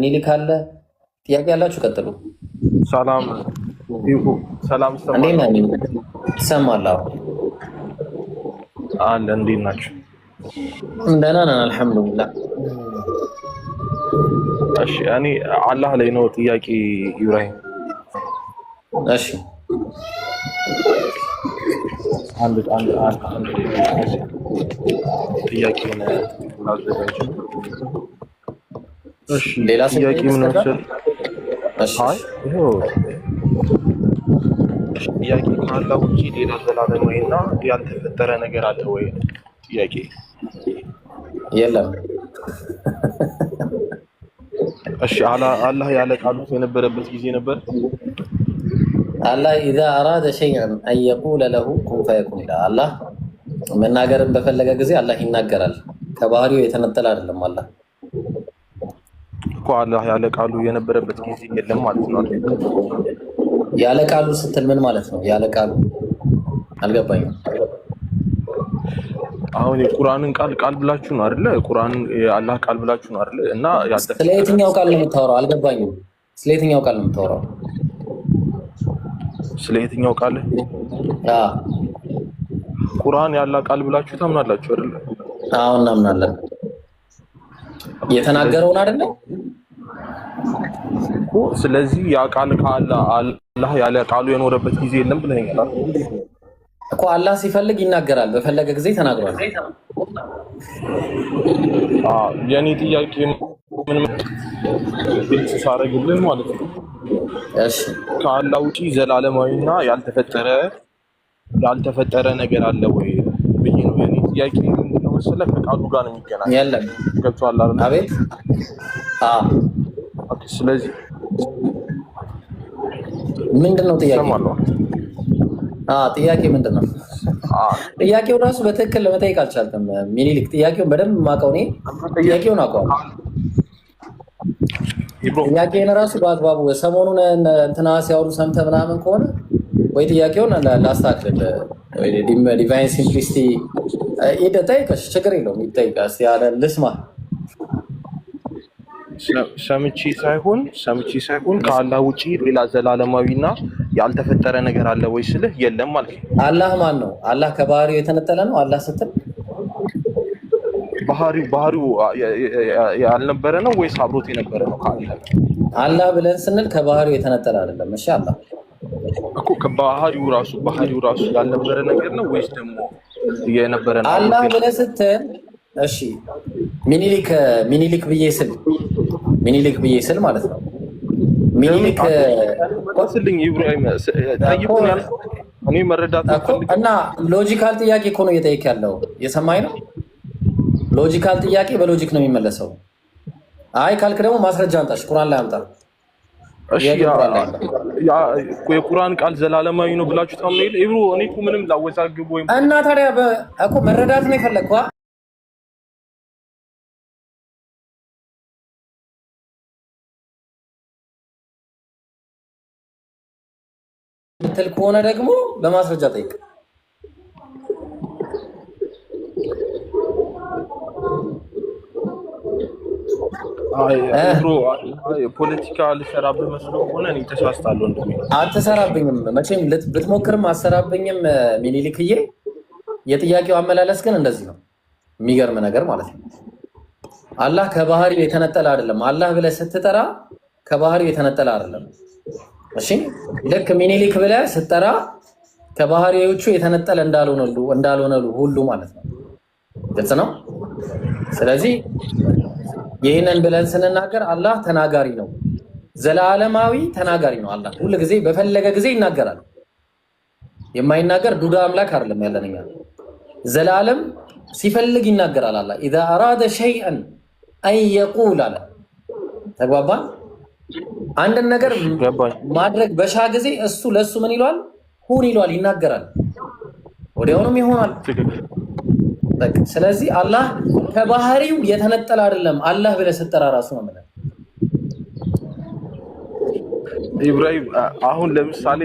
ሚኒሊክ አለ። ጥያቄ ያላችሁ ቀጥሉ። ሰላም ሰላም ይሰማል? አለ። እንዴት ናችሁ? ደህና ነን አልሐምዱሊላህ። እሺ እኔ አላህ ላይ ነው ጥያቄ ኢብራሂም። እሺ አንድ ጥያቄ ነው አዘጋጅ። እሺ ሌላ ጥያቄ ምን መሰል? እሺ ይሄው ጥያቄ ካለ ውጪ ሌላ ዘላለማዊና ያልተፈጠረ ነገር አለ ወይ? ጥያቄ የለም። እሺ አላህ ያለ ቃሉ የነበረበት ጊዜ ነበር። አላህ إذا أراد شيئا أن يقول له كن فيكون ይላል። አላህ መናገርን በፈለገ ጊዜ አላህ ይናገራል። ከባህሪው የተነጠለ አይደለም። አላህ እኮ አላህ ያለ ቃሉ የነበረበት ጊዜ የለም ማለት ነው። ያለ ቃሉ ስትል ምን ማለት ነው? ያለ ቃሉ አልገባኝም። አሁን የቁርአንን ቃል ብላችሁ ነው አይደለ? ቁርአንን የአላህ ቃል ብላችሁ ነው አይደለ? እና ስለ የትኛው ቃል ነው የምታወራው? አልገባኝም። ስለ የትኛው ቃል ነው የምታወራው? ስለ የትኛው ቃል? ቁርአን ያላህ ቃል ብላችሁ ታምናላችሁ አይደለ? አዎ እናምናለን። የተናገረውን አይደለ? ስለዚህ ያ ቃል አላህ ያለ ቃሉ የኖረበት ጊዜ የለም ብለኸኛል እኮ። አላህ ሲፈልግ ይናገራል፣ በፈለገ ጊዜ ተናግሯል። የኔ ጥያቄ ምን ሳረግልን ማለት ነው። እሺ ከአላህ ውጪ ዘላለማዊና ያልተፈጠረ ነገር አለ ወይ ብዬ ነው የኔ ጥያቄ። ምንድነው መሰለህ? ከቃሉ ጋር ነው የሚገናኘው። የለም። ገብቶሃል አይደል? አቤት። ኦኬ። ስለዚህ ምንድነው ጥያቄ? ጥያቄ ምንድነው? ጥያቄው ራሱ በትክክል ለመጠየቅ አልቻልኩም። ሚኒሊክ ጥያቄውን በደንብ የማውቀው እኔ ጥያቄውን አውቀዋለሁ። ጥያቄን ራሱ በአግባቡ ሰሞኑን እንትና ሲያወሩ ሰምተህ ምናምን ከሆነ ወይ ጥያቄውን ላስተካክልልህ ወይ ዲቫይን ሲምፕሊሲቲ ጠይቀሽ ችግር የለውም ይጠይቃል ያለ ልስማ። ሰምቼ ሳይሆን ከአላህ ውጪ ሌላ ዘላለማዊና ያልተፈጠረ ነገር አለ ወይ ስልህ የለም ማለት ነው። አላህ ማን ነው? አላህ ከባህሪው የተነጠለ ነው? አላህ ስትል ባህሪው ያልነበረ ነው ወይስ አብሮት የነበረ ነው? አላህ ብለን ስንል ከባህሪው የተነጠለ አይደለም። እሺ አላህ እኮ ከባህሪው ራሱ ያልነበረ ነገር ነው ወይስ ደግሞ የነበረ ነው? አላህ ብለህ ስትል እሺ ሚኒሊክ ብዬ ስል ማለት ነው። ሚኒሊክ ቆስልኝ ኢብራሂም ጠይቁኝ ያልኩ እኔ መረዳት እና ሎጂካል ጥያቄ እኮ ነው እየጠየቅ ያለው። የሰማኝ ነው። ሎጂካል ጥያቄ በሎጂክ ነው የሚመለሰው። አይ ካልክ ደግሞ ማስረጃ አምጣሽ፣ ቁርአን ላይ አምጣ። እሺ የቁርአን ቃል ዘላለማዊ ነው ብላችሁ ታምኑ የለ ኢብሮ? እኔ እኮ ምንም ላወዛግብ ወይም እና ታዲያ እኮ መረዳት ነው የፈለግኩት። ምትል ከሆነ ደግሞ በማስረጃ ጠይቅ። ፖለቲካ ልሰራብህ መስሎ ከሆነ እኔ ተሳስታለሁ። አትሰራብኝም፣ መቼም ብትሞክርም አትሰራብኝም ሚኒሊክዬ። የጥያቄው አመላለስ ግን እንደዚህ ነው። የሚገርም ነገር ማለት ነው። አላህ ከባህሪው የተነጠለ አይደለም። አላህ ብለህ ስትጠራ ከባህሪው የተነጠለ አይደለም። እሺ ልክ ሚኒሊክ ብለህ ስትጠራ ከባህሪዎቹ የተነጠለ እንዳልሆነ ሁሉ ማለት ነው። ግልጽ ነው። ስለዚህ ይህንን ብለን ስንናገር አላህ ተናጋሪ ነው፣ ዘላለማዊ ተናጋሪ ነው። አላህ ሁሉ ጊዜ በፈለገ ጊዜ ይናገራል። የማይናገር ዱዳ አምላክ አይደለም ያለን እኛ። ዘላለም ሲፈልግ ይናገራል። አላህ إذا أراد شيئا أن يقول አለ። ተግባባን? አንድን ነገር ማድረግ በሻ ጊዜ እሱ ለሱ ምን ይሏል? ሁን ይሏል፣ ይናገራል። ወዲያውኑም ይሆናል። ስለዚህ አላህ ከባህሪው የተነጠለ አይደለም። አላህ ብለህ ስትጠራ ራሱ ነው ማለት ኢብራሂም። አሁን ለምሳሌ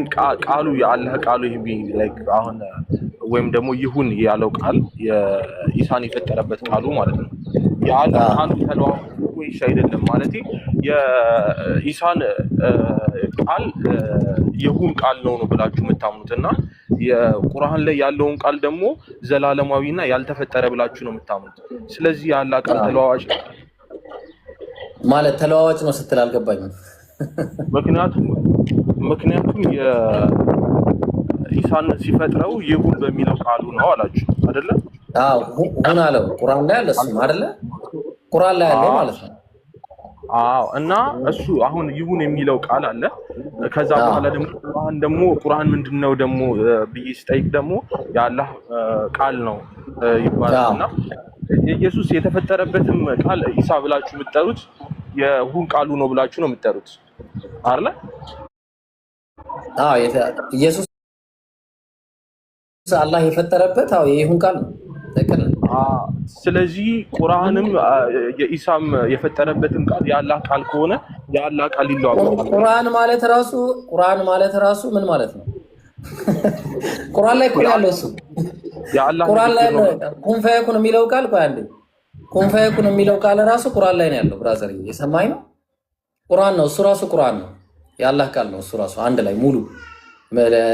ቃሉ የአላህ ቃሉ አሁን ወይም ደግሞ ይሁን ያለው ቃል የኢሳን የፈጠረበት ቃሉ ማለት ነው። የአላህ ቃሉ ተለዋዋጭ ወይስ አይደለም? ማለት የኢሳን ቃል ይሁን ቃል ነው ብላችሁ የምታምኑት እና የቁርአን ላይ ያለውን ቃል ደግሞ ዘላለማዊና ያልተፈጠረ ብላችሁ ነው የምታምኑት። ስለዚህ የአላህ ቃል ተለዋዋጭ ማለት ተለዋዋጭ ነው ስትል አልገባኝም። ምክንያቱም የኢሳን ሲፈጥረው ይሁን በሚለው ቃሉ ነው አላችሁ አይደለ? አዎ ሁን አለው ቁርአን ላይ አለ እሱም አይደለ? ቁርአን ላይ አለው ማለት ነው። አዎ እና እሱ አሁን ይሁን የሚለው ቃል አለ። ከዛ በኋላ ደግሞ ቁርአን ምንድነው ደግሞ ብዬ ስጠይቅ ደግሞ የአላህ ቃል ነው ይባላልና ኢየሱስ የተፈጠረበትም ቃል ኢሳ ብላችሁ የምትጠሩት የሁን ቃሉ ነው ብላችሁ ነው የምትጠሩት አይደለ? አዎ ኢየሱስ አላህ የፈጠረበት የይሁን ቃል ነው። ስለዚህ ቁርአንም የኢሳም የፈጠረበትን ቃል የአላህ ቃል ከሆነ የአላህ ቃል ይለዋወጣል። ቁርአን ማለት ራሱ ምን ማለት ነው? ቁርአን ላይ እኮ ያለው እሱ ቁርአን ላይ ኩን ፈየኩን የሚለው ቃል ኩን ፈየኩን የሚለው ቃል ራሱ ቁርአን ላይ ነው ያለው። ብራዘር እየሰማኝ ነው? ቁርአን ነው እሱ ራሱ ቁርአን ነው፣ የአላህ ቃል ነው እሱ ራሱ አንድ ላይ ሙሉ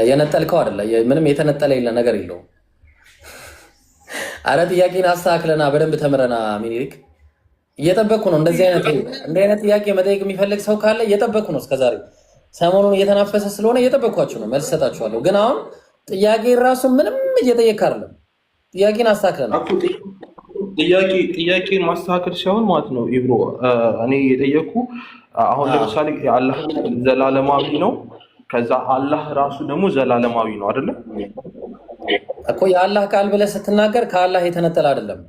የነጠልከው አይደለ? ምንም የተነጠለ ነገር የለውም። አረ ጥያቄን አስተካክለና በደንብ ተምረና ሚኒሊክ እየጠበቅኩ ነው። እንዲህ አይነት ጥያቄ መጠየቅ የሚፈልግ ሰው ካለ እየጠበቅኩ ነው። እስከዛሬ ሰሞኑን እየተናፈሰ ስለሆነ እየጠበቅኳችሁ ነው። መልስ ሰጣችኋለሁ። ግን አሁን ጥያቄ ራሱ ምንም እየጠየቅ አይደለም። ጥያቄን አስተካክለና ጥያቄን ማስተካከል ሳይሆን ማለት ነው ኢብሮ እኔ የጠየቅኩ አሁን ለምሳሌ የአላህ ዘላለማዊ ነው። ከዛ አላህ ራሱ ደግሞ ዘላለማዊ ነው አይደለ እኮ የአላህ ቃል ብለህ ስትናገር ከአላህ የተነጠለ አይደለም።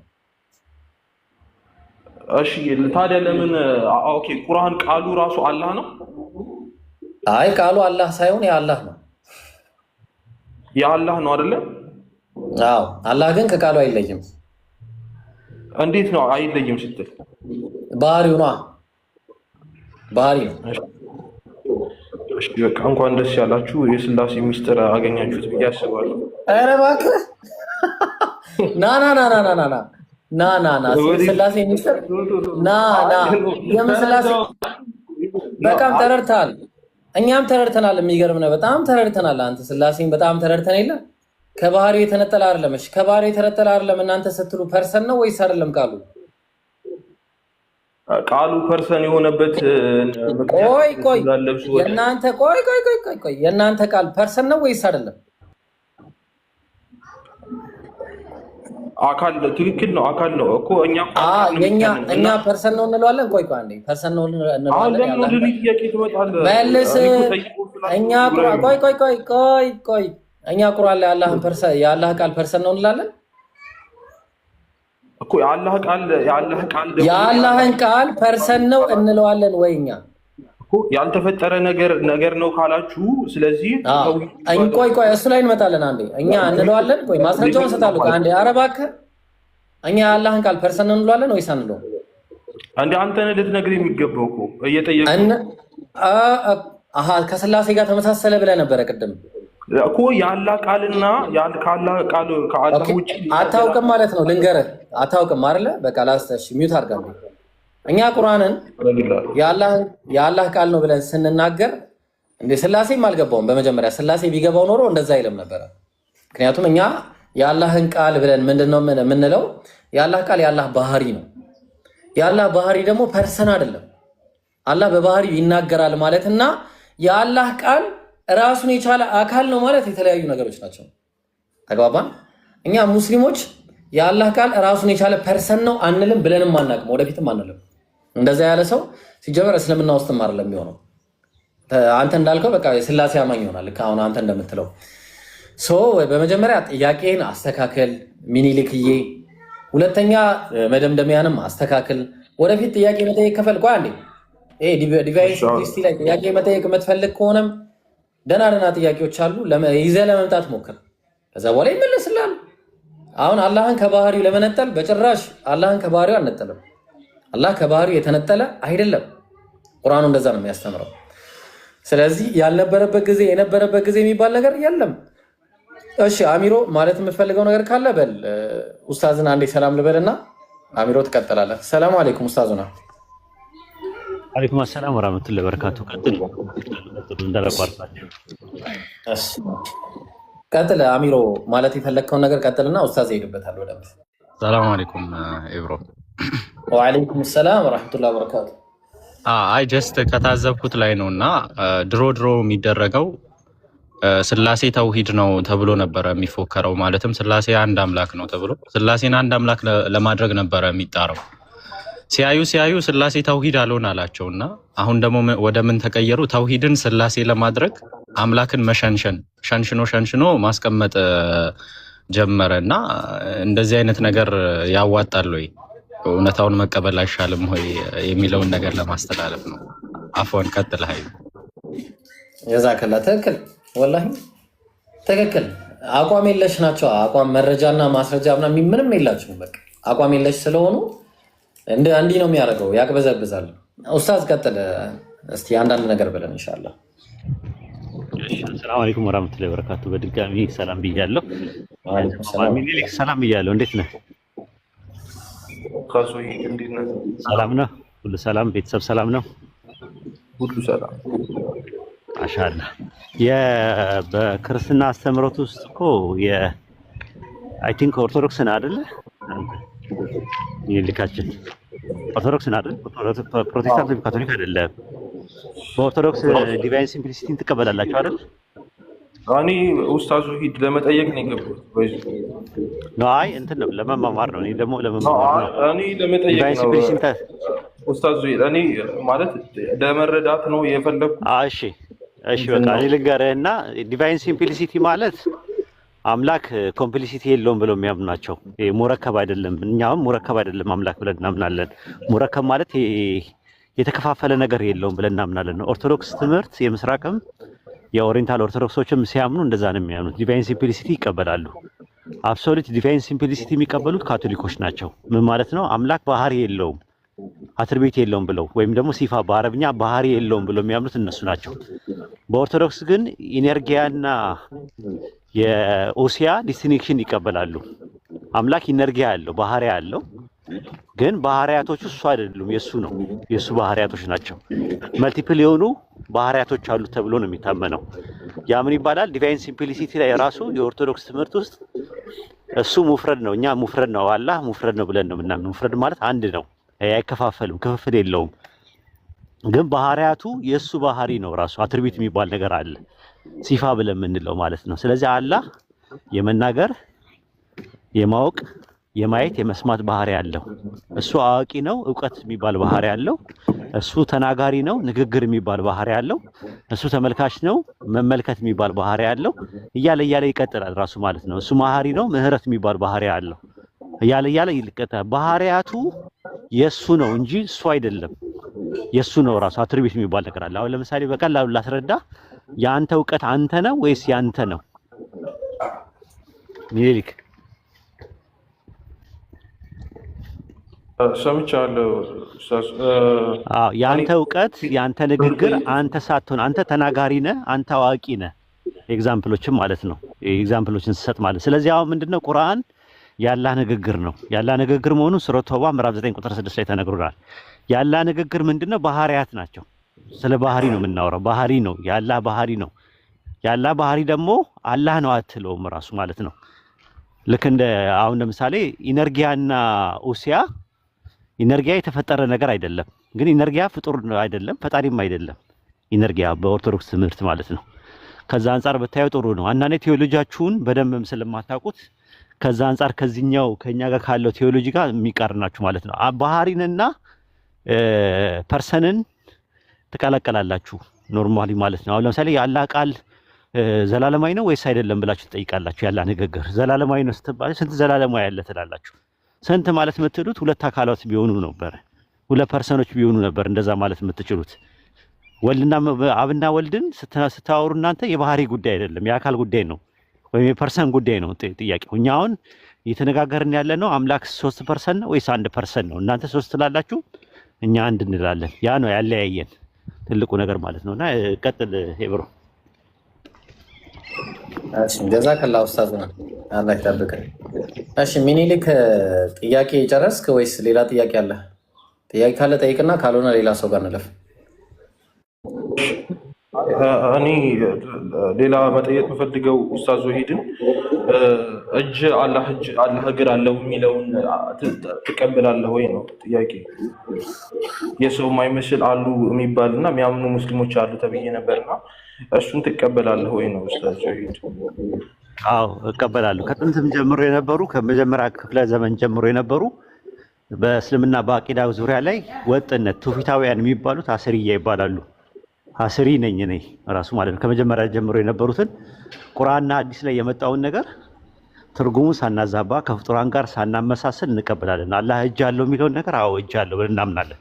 እሺ ታዲያ ለምን ኦኬ ቁርአን ቃሉ ራሱ አላህ ነው? አይ ቃሉ አላህ ሳይሆን የአላህ ነው። የአላህ ነው አይደለ? አዎ አላህ ግን ከቃሉ አይለይም። እንዴት ነው አይለይም ስትል? ባህሪው ነው። ባህሪ ነው። እሺ በቃ እንኳን ደስ ያላችሁ የስላሴ ሚስጥር አገኛችሁት ብዬ አስባለሁ። ኧረ እባክህ ና ስላሴ ሚስጥር የምን ስላሴ በጣም ተረድተሃል። እኛም ተረድተናል። የሚገርም ነው። በጣም ተረድተናል። አንተ ስላሴን በጣም ተረድተን የለ ከባህሪው የተነጠለ አይደለም። እሺ ከባህሪው የተነጠለ አይደለም እናንተ ስትሉ ፐርሰን ነው ወይስ አይደለም? ቃሉ ፐርሰን የሆነበት ቆይ የእናንተ ቃል ፐርሰን ነው ወይስ አይደለም? አካል ትክክል ነው። አካል ነው እኮ እኛ ፐርሰን ነው እንለዋለን። ቆይ አንዴ ፐርሰን ነው እንለዋለን። መልስ እኛ ቆይ እኛ ቁርአን ላይ የአላህ ቃል ፐርሰን ነው እንላለን እኮ የአላህን ቃል ፐርሰን ነው እንለዋለን ወይ? እኛ እኮ ያልተፈጠረ ነገር ነው ካላችሁ፣ ስለዚህ ቆይ እሱ ላይ እንመጣለን። አንዴ እኛ እንለዋለን። ቆይ ማስረጃውን ሰጣለሁ። አንዴ ኧረ እባክህ እኛ የአላህን ቃል ፐርሰን ነው እንለዋለን ወይስ አንለውም? አንዴ አንተ ነህ ልትነግረኝ የሚገባው እኮ እየጠየቅኩ ከስላሴ ጋር ተመሳሰለ ብለህ ነበረ ቅድም እኮ የአላህ ቃልና ከአላህ ቃል ከአላህ ውጪ አታውቅም ማለት ነው። ልንገርህ አታውቅም አይደለ? በቃ ላስተሽ ሚውት አድርጋለሁ። እኛ ቁርአንን የአላህ ቃል ነው ብለን ስንናገር እንደ ስላሴም አልገባውም። በመጀመሪያ ስላሴ ቢገባው ኖሮ እንደዛ አይልም ነበረ። ምክንያቱም እኛ የአላህን ቃል ብለን ምንድነው የምንለው? የአላህ ቃል የአላህ ባህሪ ነው። የአላህ ባህሪ ደግሞ ፐርሰን አይደለም። አላህ በባህሪው ይናገራል ማለትና የአላህ ቃል ራሱን የቻለ አካል ነው ማለት የተለያዩ ነገሮች ናቸው። ተግባባን? እኛ ሙስሊሞች የአላህ ቃል ራሱን የቻለ ፐርሰን ነው አንልም፣ ብለንም አናውቅም፣ ወደፊትም አንልም። እንደዛ ያለ ሰው ሲጀመር እስልምና ውስጥም አይደለም የሚሆነው። አንተ እንዳልከው በቃ የስላሴ አማኝ ይሆናል። አሁን አንተ እንደምትለው በመጀመሪያ ጥያቄን አስተካከል ሚኒሊክዬ፣ ሁለተኛ መደምደሚያንም አስተካከል። ወደፊት ጥያቄ መጠየቅ ከፈልኩ አንዴ ዲቫይስ ላይ ጥያቄ መጠየቅ የምትፈልግ ከሆነም ደህና ጥያቄዎች አሉ ይዘህ ለመምጣት ሞክር። ከዛ በኋላ ይመለስልሃል። አሁን አላህን ከባህሪው ለመነጠል በጭራሽ አላህን ከባህሪው አንነጠልም። አላህ ከባህሪው የተነጠለ አይደለም። ቁርአኑ እንደዛ ነው የሚያስተምረው። ስለዚህ ያልነበረበት ጊዜ የነበረበት ጊዜ የሚባል ነገር የለም። እሺ አሚሮ ማለት የምትፈልገው ነገር ካለ በል። ኡስታዝን አንዴ ሰላም ልበልና አሚሮ ትቀጥላለህ። ሰላም አለይኩም ኡስታዙና አለይኩም ሰላም ወራህመቱላሂ ወበረካቱ። ቀጥል እንዳላቋርጣችሁ። እሺ ቀጥል አሚሮ፣ ማለት የፈለግከውን ነገር ቀጥልና ኡስታዝ ይሄድበታል ወደ ምት። ሰላም አለይኩም ኤብሮ። ወአለይኩም ሰላም ወራህመቱላሂ ወበረካቱ። አይ ጀስት ከታዘብኩት ላይ ነው እና ድሮ የሚደረገው ስላሴ ተውሂድ ነው ተብሎ ነበረ የሚፎከረው። ማለትም ስላሴ አንድ አምላክ ነው ተብሎ ስላሴን አንድ አምላክ ለማድረግ ነበረ የሚጣረው። ሲያዩ ስላሴ ተውሂድ አልሆን አላቸውና አሁን ደግሞ ወደ ምን ተቀየሩ? ተውሂድን ስላሴ ለማድረግ አምላክን ሸንሽኖ ማስቀመጥ ጀመረ። እና እንደዚህ አይነት ነገር ያዋጣል ወይ? እውነታውን መቀበል አይሻልም ወይ የሚለውን ነገር ለማስተላለፍ ነው። አፎን ቀጥል። ሀይ ጀዛከላ። ትክክል፣ ወላሂ ትክክል። አቋም የለሽ ናቸው። አቋም መረጃና ማስረጃ ምንም የላቸውም። በቃ አቋም የለሽ ስለሆኑ እንዲህ ነው የሚያደርገው፣ ያቅበዘብዛል። ኡስታዝ ቀጥል እስቲ አንዳንድ ነገር ብለን ኢንሻአላህ። ሰላም አለይኩም ወራህመቱላሂ ወበረካቱ። በድጋሚ ሰላም ብያለሁ። ሚኒሊክ ሰላም ብያለሁ። እንዴት ነህ? ሰላም ነው? ሁሉ ሰላም፣ ቤተሰብ ሰላም ነው? ሁሉ ሰላም ማሻአላህ። በክርስትና አስተምህሮት ውስጥ እኮ አይ ቲንክ ኦርቶዶክስን አይደለ? ይልካችን ኦርቶዶክስን አይደል? ፕሮቴስታንት ወይም ካቶሊክ አይደለም። በኦርቶዶክስ ዲቫይን ሲምፕሊሲቲን ትቀበላላችሁ አይደል? እኔ ኡስታዙ ሂድ ለመጠየቅ ነው የገባሁት። ነው አይ እንትን ነው ለመማማር ነው። እኔ ደግሞ ለመማማር ነው። እኔ ለመጠየቅ ነው ኡስታዙ ሂድ። እኔ ማለት ለመረዳት ነው የፈለኩት። እሺ በቃ እኔ ልንገርህና ዲቫይን ሲምፕሊሲቲ ማለት አምላክ ኮምፕሊሲቲ የለውም ብለው የሚያምኑ ናቸው። ሙረከብ አይደለም፣ እኛም ሙረከብ አይደለም አምላክ ብለን እናምናለን። ሙረከብ ማለት የተከፋፈለ ነገር የለውም ብለን እናምናለን። ኦርቶዶክስ ትምህርት የምስራቅም የኦሪየንታል ኦርቶዶክሶችም ሲያምኑ እንደዛ ነው የሚያምኑት። ዲቫይን ሲምፕሊሲቲ ይቀበላሉ። አብሶሉት ዲቫይን ሲምፕሊሲቲ የሚቀበሉት ካቶሊኮች ናቸው። ምን ማለት ነው? አምላክ ባህሪ የለውም አትርቢት የለውም ብለው ወይም ደግሞ ሲፋ በአረብኛ ባህሪ የለውም ብለው የሚያምኑት እነሱ ናቸው። በኦርቶዶክስ ግን ኢነርጊያና የኦሲያ ዲስቲንክሽን ይቀበላሉ። አምላክ ኢነርጊያ ያለው ባህሪ ያለው ግን ባህሪያቶቹ እሱ አይደሉም፣ የሱ ነው። የሱ ባህሪያቶች ናቸው። መልቲፕል የሆኑ ባህሪያቶች አሉ ተብሎ ነው የሚታመነው። ያ ምን ይባላል? ዲቫይን ሲምፕሊሲቲ ላይ ራሱ የኦርቶዶክስ ትምህርት ውስጥ እሱ ሙፍረድ ነው፣ እኛ ሙፍረድ ነው፣ አላህ ሙፍረድ ነው ብለን ነው የምናምነው። ሙፍረድ ማለት አንድ ነው፣ አይከፋፈልም፣ ክፍፍል የለውም። ግን ባህሪያቱ የሱ ባህሪ ነው። ራሱ አትሪቢዩት የሚባል ነገር አለ፣ ሲፋ ብለን የምንለው ማለት ነው። ስለዚህ አላህ የመናገር፣ የማወቅ፣ የማየት፣ የመስማት ባህሪ አለው። እሱ አዋቂ ነው፣ እውቀት የሚባል ባህሪ አለው። እሱ ተናጋሪ ነው፣ ንግግር የሚባል ባህሪ አለው። እሱ ተመልካች ነው፣ መመልከት የሚባል ባህሪ አለው። እያለ ይቀጥላል ራሱ ማለት ነው። እሱ መሐሪ ነው፣ ምህረት የሚባል ባህሪ አለው። እያለ ይቀጥላል። ባህሪያቱ የሱ ነው እንጂ እሱ አይደለም። የሱ ነው ራሱ አትሪቢዩት የሚባል ነገር አለ። አሁን ለምሳሌ በቀላሉ ላስረዳ። የአንተ እውቀት አንተ ነው ወይስ ያንተ ነው? ሚኒሊክ ሰምቻለሁ። የአንተ እውቀት የአንተ ንግግር አንተ ሳትሆን አንተ ተናጋሪ ነህ፣ አንተ አዋቂ ነህ። ኤግዛምፕሎችም ማለት ነው። ኤግዛምፕሎችን ስሰጥ ማለት ስለዚህ አሁን ምንድነው ቁርአን ያላህ ንግግር ነው። ያላህ ንግግር መሆኑን ሱረቱ ተውባ ምዕራፍ 9 ቁጥር 6 ላይ ተነግሮናል። ያላህ ንግግር ምንድነው? ባህሪያት ናቸው። ስለ ባህሪ ነው የምናወራው። ባህሪ ነው፣ ያላህ ባህሪ ነው። ያላህ ባህሪ ደግሞ አላህ ነው አትለውም ራሱ ማለት ነው። ልክ እንደ አሁን ለምሳሌ ኢነርጊያና ኡሲያ፣ ኢነርጊያ የተፈጠረ ነገር አይደለም፣ ግን ኢነርጊያ ፍጡር አይደለም፣ ፈጣሪም አይደለም። ኢነርጊያ በኦርቶዶክስ ትምህርት ማለት ነው። ከዛ አንፃር ብታዩ ጥሩ ነው። አንዳንዴ ቴዎሎጂያችሁን በደንብም ስለማታውቁት ከዛ አንፃር ከዚህኛው ከኛ ጋር ካለው ቴዎሎጂ ጋር የሚቃርናችሁ ማለት ነው። ባህሪንና ፐርሰንን ትቀላቀላላችሁ ኖርማሊ ማለት ነው። አሁን ለምሳሌ የአላህ ቃል ዘላለማዊ ነው ወይስ አይደለም ብላችሁ ትጠይቃላችሁ። ያላህ ንግግር ዘላለማዊ ነው ስትባሉ ስንት ዘላለማዊ ያለ ትላላችሁ? ስንት ማለት የምትሉት ሁለት አካላት ቢሆኑ ነበር፣ ሁለት ፐርሰኖች ቢሆኑ ነበር እንደዛ ማለት የምትችሉት። ወልድና አብና ወልድን ስታወሩ እናንተ የባህሪ ጉዳይ አይደለም፣ የአካል ጉዳይ ነው ወይም የፐርሰን ጉዳይ ነው ጥያቄው። እኛ አሁን እየተነጋገርን ያለ ነው አምላክ 3% ነው ወይስ 1% ነው? እናንተ 3 ትላላችሁ፣ እኛ 1 እንላለን። ያ ነው ያለያየን ትልቁ ነገር ማለት ነውና ቀጥል ሄብሮ። እሺ ጀዛከላህ ኡስታዝ ነው፣ አላህ ይጠብቅህ። እሺ ሚኒሊክ ጥያቄ ጨረስክ ወይስ ሌላ ጥያቄ አለ? ጥያቄ ካለ ጠይቅና ካልሆነ ሌላ ሰው ጋር እንለፍ። እኔ ሌላ መጠየቅ የምፈልገው ኡስታዝ ወሂድን አላህ እግር አለው የሚለውን ትቀበላለህ ወይ ነው ጥያቄ። የሰው የማይመስል አሉ የሚባል እና የሚያምኑ ሙስሊሞች አሉ ተብዬ ነበርና እሱን ትቀበላለህ ወይ ነው ኡስታዝ ወሂድ? አዎ እቀበላለሁ። ከጥንትም ጀምሮ የነበሩ ከመጀመሪያ ክፍለ ዘመን ጀምሮ የነበሩ በእስልምና በአቂዳ ዙሪያ ላይ ወጥነት ትውፊታውያን የሚባሉት አስርያ ይባላሉ። አስሪ ነኝ እኔ ራሱ ማለት ነው። ከመጀመሪያ ጀምሮ የነበሩትን ቁርአንና ሐዲስ ላይ የመጣውን ነገር ትርጉሙን ሳናዛባ ከፍጡራን ጋር ሳናመሳሰል እንቀበላለን። አላህ እጅ አለው የሚለውን ነገር አዎ እጅ አለው ብለን እናምናለን።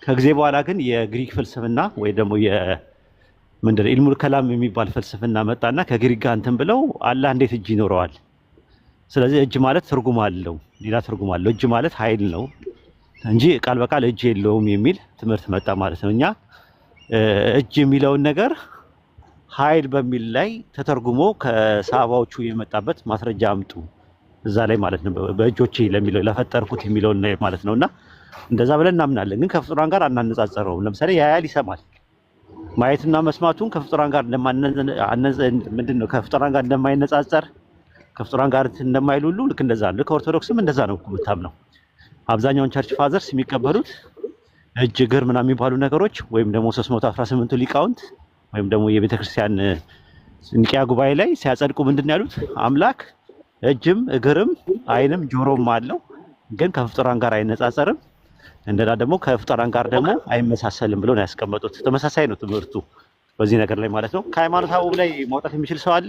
ከጊዜ በኋላ ግን የግሪክ ፍልስፍና ወይ ደግሞ ምንድን ነው ኢልሙል ከላም የሚባል ፍልስፍና መጣና ከግሪክ ጋር እንትን ብለው አላህ እንዴት እጅ ይኖረዋል? ስለዚህ እጅ ማለት ትርጉም አለው፣ ሌላ ትርጉም አለው። እጅ ማለት ኃይል ነው እንጂ ቃል በቃል እጅ የለውም የሚል ትምህርት መጣ ማለት ነው። እኛ እጅ የሚለውን ነገር ኃይል በሚል ላይ ተተርጉሞ ከሰሃባዎቹ የመጣበት ማስረጃ አምጡ እዛ ላይ ማለት ነው። በእጆቼ ለሚለው ለፈጠርኩት የሚለውን ማለት ነውና እንደዛ ብለን እናምናለን። ግን ከፍጡራን ጋር አናነጻጸረውም። ለምሳሌ ያያል፣ ይሰማል። ማየትና መስማቱን ከፍጡራን ጋር ምንድነው ከፍጡራን ጋር እንደማይነጻጸር ከፍጡራን ጋር እንደማይል ሁሉ ልክ እንደዛ ነው። ልክ ኦርቶዶክስም እንደዛ ነው የምታምነው። አብዛኛውን ቸርች ፋዘርስ የሚቀበሉት እጅ እግር ምናምን የሚባሉ ነገሮች ወይም ደግሞ 318ቱ ሊቃውንት ወይም ደግሞ የቤተክርስቲያን ኒቂያ ጉባኤ ላይ ሲያጸድቁ ምንድነው ያሉት? አምላክ እጅም እግርም አይንም ጆሮም አለው፣ ግን ከፍጡራን ጋር አይነጻጸርም፣ እንደና ደግሞ ከፍጡራን ጋር ደግሞ አይመሳሰልም ብሎ ነው ያስቀመጡት። ተመሳሳይ ነው ትምህርቱ በዚህ ነገር ላይ ማለት ነው። ከሃይማኖት አበው ላይ ማውጣት የሚችል ሰው አለ?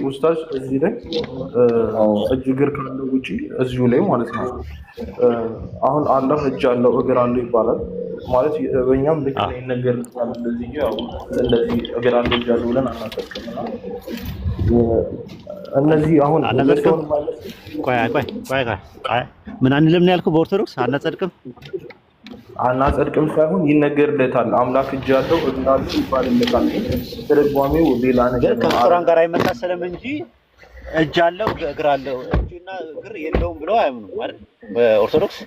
ኡስታዝ እዚህ ላይ እጅ እግር ካለው ውጪ እዚሁ ላይ ማለት ነው አሁን አላህ እጅ አለው እግር አለው ይባላል ማለት በእኛም ልክ ነው ነገር እንደዚህ እግር አለው እጅ አለው ብለን አናጠቅምና እነዚህ አሁን ቆይ ምን አንልም ነው ያልኩህ? በኦርቶዶክስ አናጸድቅም ሳይሆን ይነገርለታል። አምላክ እጅ አለው እግር አለው ይባልለታል። ተረጓሚው ሌላ ነገር ከፍጡራን ጋር አይመሳሰልም እንጂ እጅ አለው እግር አለው እጅና እግር የለውም ብለው አያምኑም ማለት በኦርቶዶክስ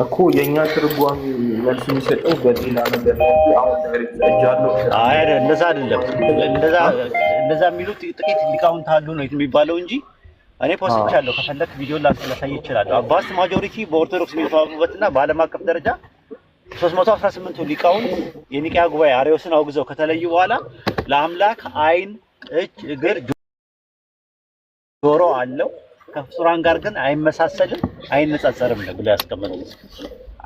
እኮ የኛ ትርጓሚ መልስ የሚሰጠው በሌላ ነገር ነው። አሁን እጅ አለው እንደዛ አይደለም። እንደዛ የሚሉት ጥቂት ሊቃውንት አሉ ነው የሚባለው እንጂ እኔ ፖስት ያለው ከፈለክ ቪዲዮ ላሳይ ይችላል። ቫስት ማጆሪቲ በኦርቶዶክስ የሚተዋወቁበትና በዓለም አቀፍ ደረጃ 318ቱ ሊቃውንት የኒቂያ ጉባኤ አርዮስን አውግዘው ከተለዩ በኋላ ለአምላክ አይን፣ እጅ፣ እግር፣ ጆሮ አለው ከፍጡራን ጋር ግን አይመሳሰልም፣ አይነጻጸርም ነው ብለው ያስቀመጡት።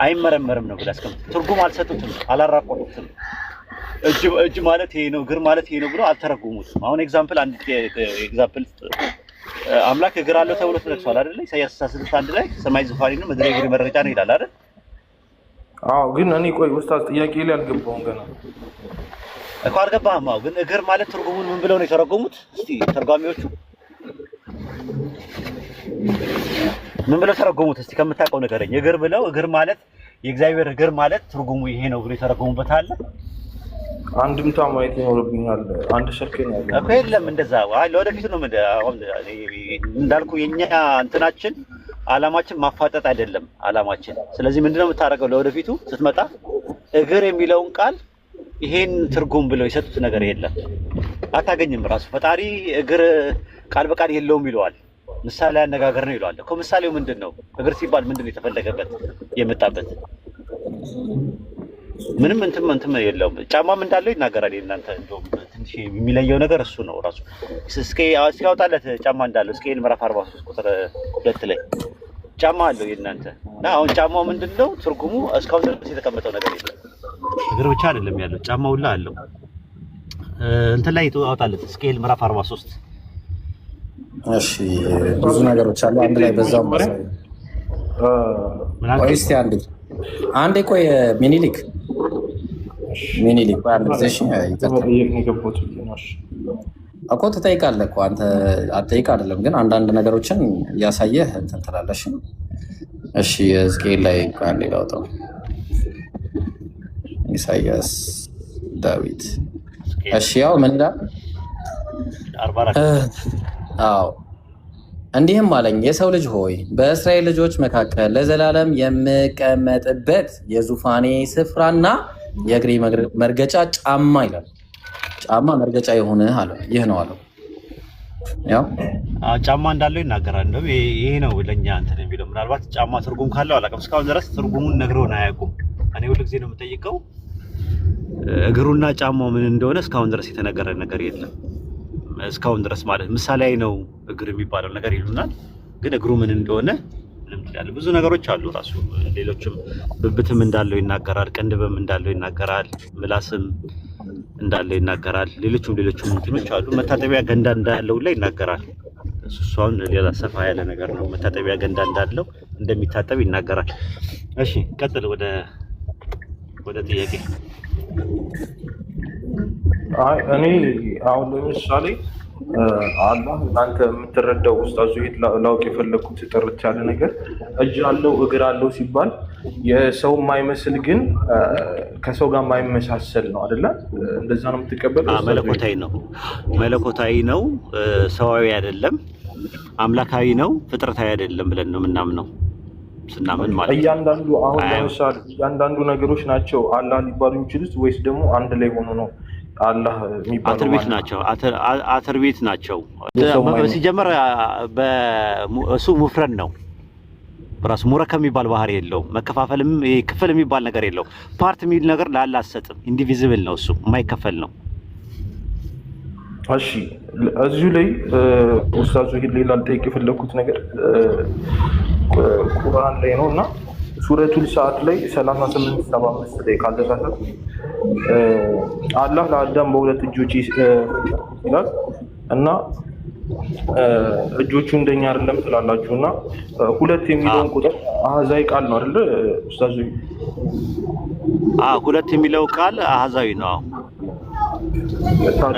አይመረመርም ነው ብለው ያስቀመጡት። ትርጉም አልሰጡትም፣ አላራቆቱትም። እጅ ማለት ይሄ ነው፣ እግር ማለት ይሄ ነው ብሎ አልተረጉሙትም። አሁን ኤግዛምፕል አምላክ እግር አለው ተብሎ ተጠቅሷል አይደል? ኢሳይያስ 61 ላይ ሰማይ ዙፋኔ ነው ምድር የእግሬ መረገጫ ነው ይላል አይደል? አዎ። ግን እኔ ቆይ ኡስታዝ ጥያቄ ላይ አልገባሁም ገና እኮ አልገባህም? አዎ። ግን እግር ማለት ትርጉሙን ምን ብለው ነው የተረጎሙት? እስቲ ተርጓሚዎቹ ምን ብለው ተረጎሙት? እስቲ ከምታውቀው ንገረኝ። እግር ማለት የእግዚአብሔር እግር ማለት ትርጉሙ ይሄ ነው ብሎ የተረጎሙበት አለ? አንድምታ ማየት ይኖርብኛል። አንድ ሸርክ ነው ያለው እኮ የለም እንደዛ። ለወደፊቱ ነው እንዳልኩ የኛ እንትናችን አላማችን ማፋጠጥ አይደለም አላማችን። ስለዚህ ምንድነው የምታደርገው? ለወደፊቱ ስትመጣ እግር የሚለውን ቃል ይሄን ትርጉም ብለው የሰጡት ነገር የለም፣ አታገኝም። ራሱ ፈጣሪ እግር ቃል በቃል የለውም ይለዋል። ምሳሌ አነጋገር ነው ይለዋል እኮ። ምሳሌው ምንድነው? እግር ሲባል ምንድነው የተፈለገበት የመጣበት? ምንም እንትን የለውም። ጫማም እንዳለው ይናገራል። እናንተ እንደውም ትንሽ የሚለየው ነገር እሱ ነው ራሱ። እስኪያወጣለት ጫማ እንዳለው እስኬል ምዕራፍ 43 ቁጥር 2 ላይ ጫማ አለው የእናንተ እና አሁን ጫማው ምንድነው ትርጉሙ? እስካሁን ድረስ የተቀመጠው ነገር የለም። እግር ብቻ አይደለም ያለው ጫማው ሁላ አለው። እንትን ላይ ያወጣለት እስኬል ምዕራፍ 43። እሺ ብዙ ነገሮች አሉ አንድ ላይ በዛው ማለት ነው። እስቲ አንዴ ቆይ ሚኒሊክ አንድ ጊዜ እኮ ትጠይቃለህ እኮ አንተ አትጠይቅ አይደለም፣ ግን አንዳንድ ነገሮችን እያሳየህ እንትን ትላለሽ። እሺ ሕዝቅኤል ላይ አንዴ ላውጣው። ኢሳያስ ዳዊት። እሺ ያው ምን ይላል? አዎ እንዲህም አለኝ፣ የሰው ልጅ ሆይ በእስራኤል ልጆች መካከል ለዘላለም የምቀመጥበት የዙፋኔ ስፍራና የእግሬ መርገጫ ጫማ ይላል። ጫማ መርገጫ የሆነ አለ ይህ ነው አለው። ያው ጫማ እንዳለው ይናገራል። እንደውም ይሄ ነው ለኛ እንትን የሚለው ምናልባት ጫማ ትርጉም ካለው አላውቅም። እስካሁን ድረስ ትርጉሙን ነግረውን አያውቁም። እኔ ሁሉ ጊዜ ነው የምጠይቀው እግሩና ጫማው ምን እንደሆነ እስካሁን ድረስ የተነገረ ነገር የለም። እስካሁን ድረስ ማለት ምሳሌያዊ ነው እግር የሚባለው ነገር ይሉናል፣ ግን እግሩ ምን እንደሆነ ምንም ትላል። ብዙ ነገሮች አሉ ራሱ ሌሎችም ብብትም እንዳለው ይናገራል፣ ቅንድብም እንዳለው ይናገራል፣ ምላስም እንዳለው ይናገራል። ሌሎችም እንትኖች አሉ። መታጠቢያ ገንዳ እንዳለው ላይ ይናገራል። እሱን ሌላ ሰፋ ያለ ነገር ነው። መታጠቢያ ገንዳ እንዳለው እንደሚታጠብ ይናገራል። እሺ ቀጥል። ወደ ጥያቄ እኔ አሁን ለምሳሌ አላህ አንተ የምትረዳው ኡስታዝ ዙሄድ ላውቅ የፈለኩት ጥርት ያለ ነገር እጅ አለው እግር አለው ሲባል የሰው የማይመስል ግን ከሰው ጋር የማይመሳሰል ነው አይደለ? እንደዛ ነው የምትቀበለው? መለኮታዊ ነው፣ ሰዋዊ አይደለም፣ አምላካዊ ነው፣ ፍጥረታዊ አይደለም ብለን ነው የምናምነው። ስናምን ማለት እያንዳንዱ አሁን ለምሳሌ እያንዳንዱ ነገሮች ናቸው አላህ ሊባሉ የሚችሉት ወይስ ደግሞ አንድ ላይ ሆኖ ነው አላህ የሚባለው? አትርቢት ናቸው። ሲጀመር እሱ ሙፍረድ ነው። በራሱ ሙረከብ የሚባል ባህሪ የለውም። መከፋፈልም ክፍል የሚባል ነገር የለው። ፓርት የሚል ነገር ለአላህ አትሰጥም። ኢንዲቪዚብል ነው፣ እሱ የማይከፈል ነው። እሺ እዚሁ ላይ ኡስታዝ ዙሄድ ሌላ ልጠይቅ የፈለኩት ነገር ቁርአን ላይ ነው እና ሱረቱል ሰዓት ላይ 38:75 ላይ ካልተሳሳትኩ አላህ ለአዳም በሁለት እጆች ይላል እና እጆቹ እንደኛ አይደለም ትላላችሁ እና ሁለት የሚለውን ቁጥር አሃዛዊ ቃል ነው አይደል ኡስታዝ? ሁለት የሚለው ቃል አሃዛዊ ነው።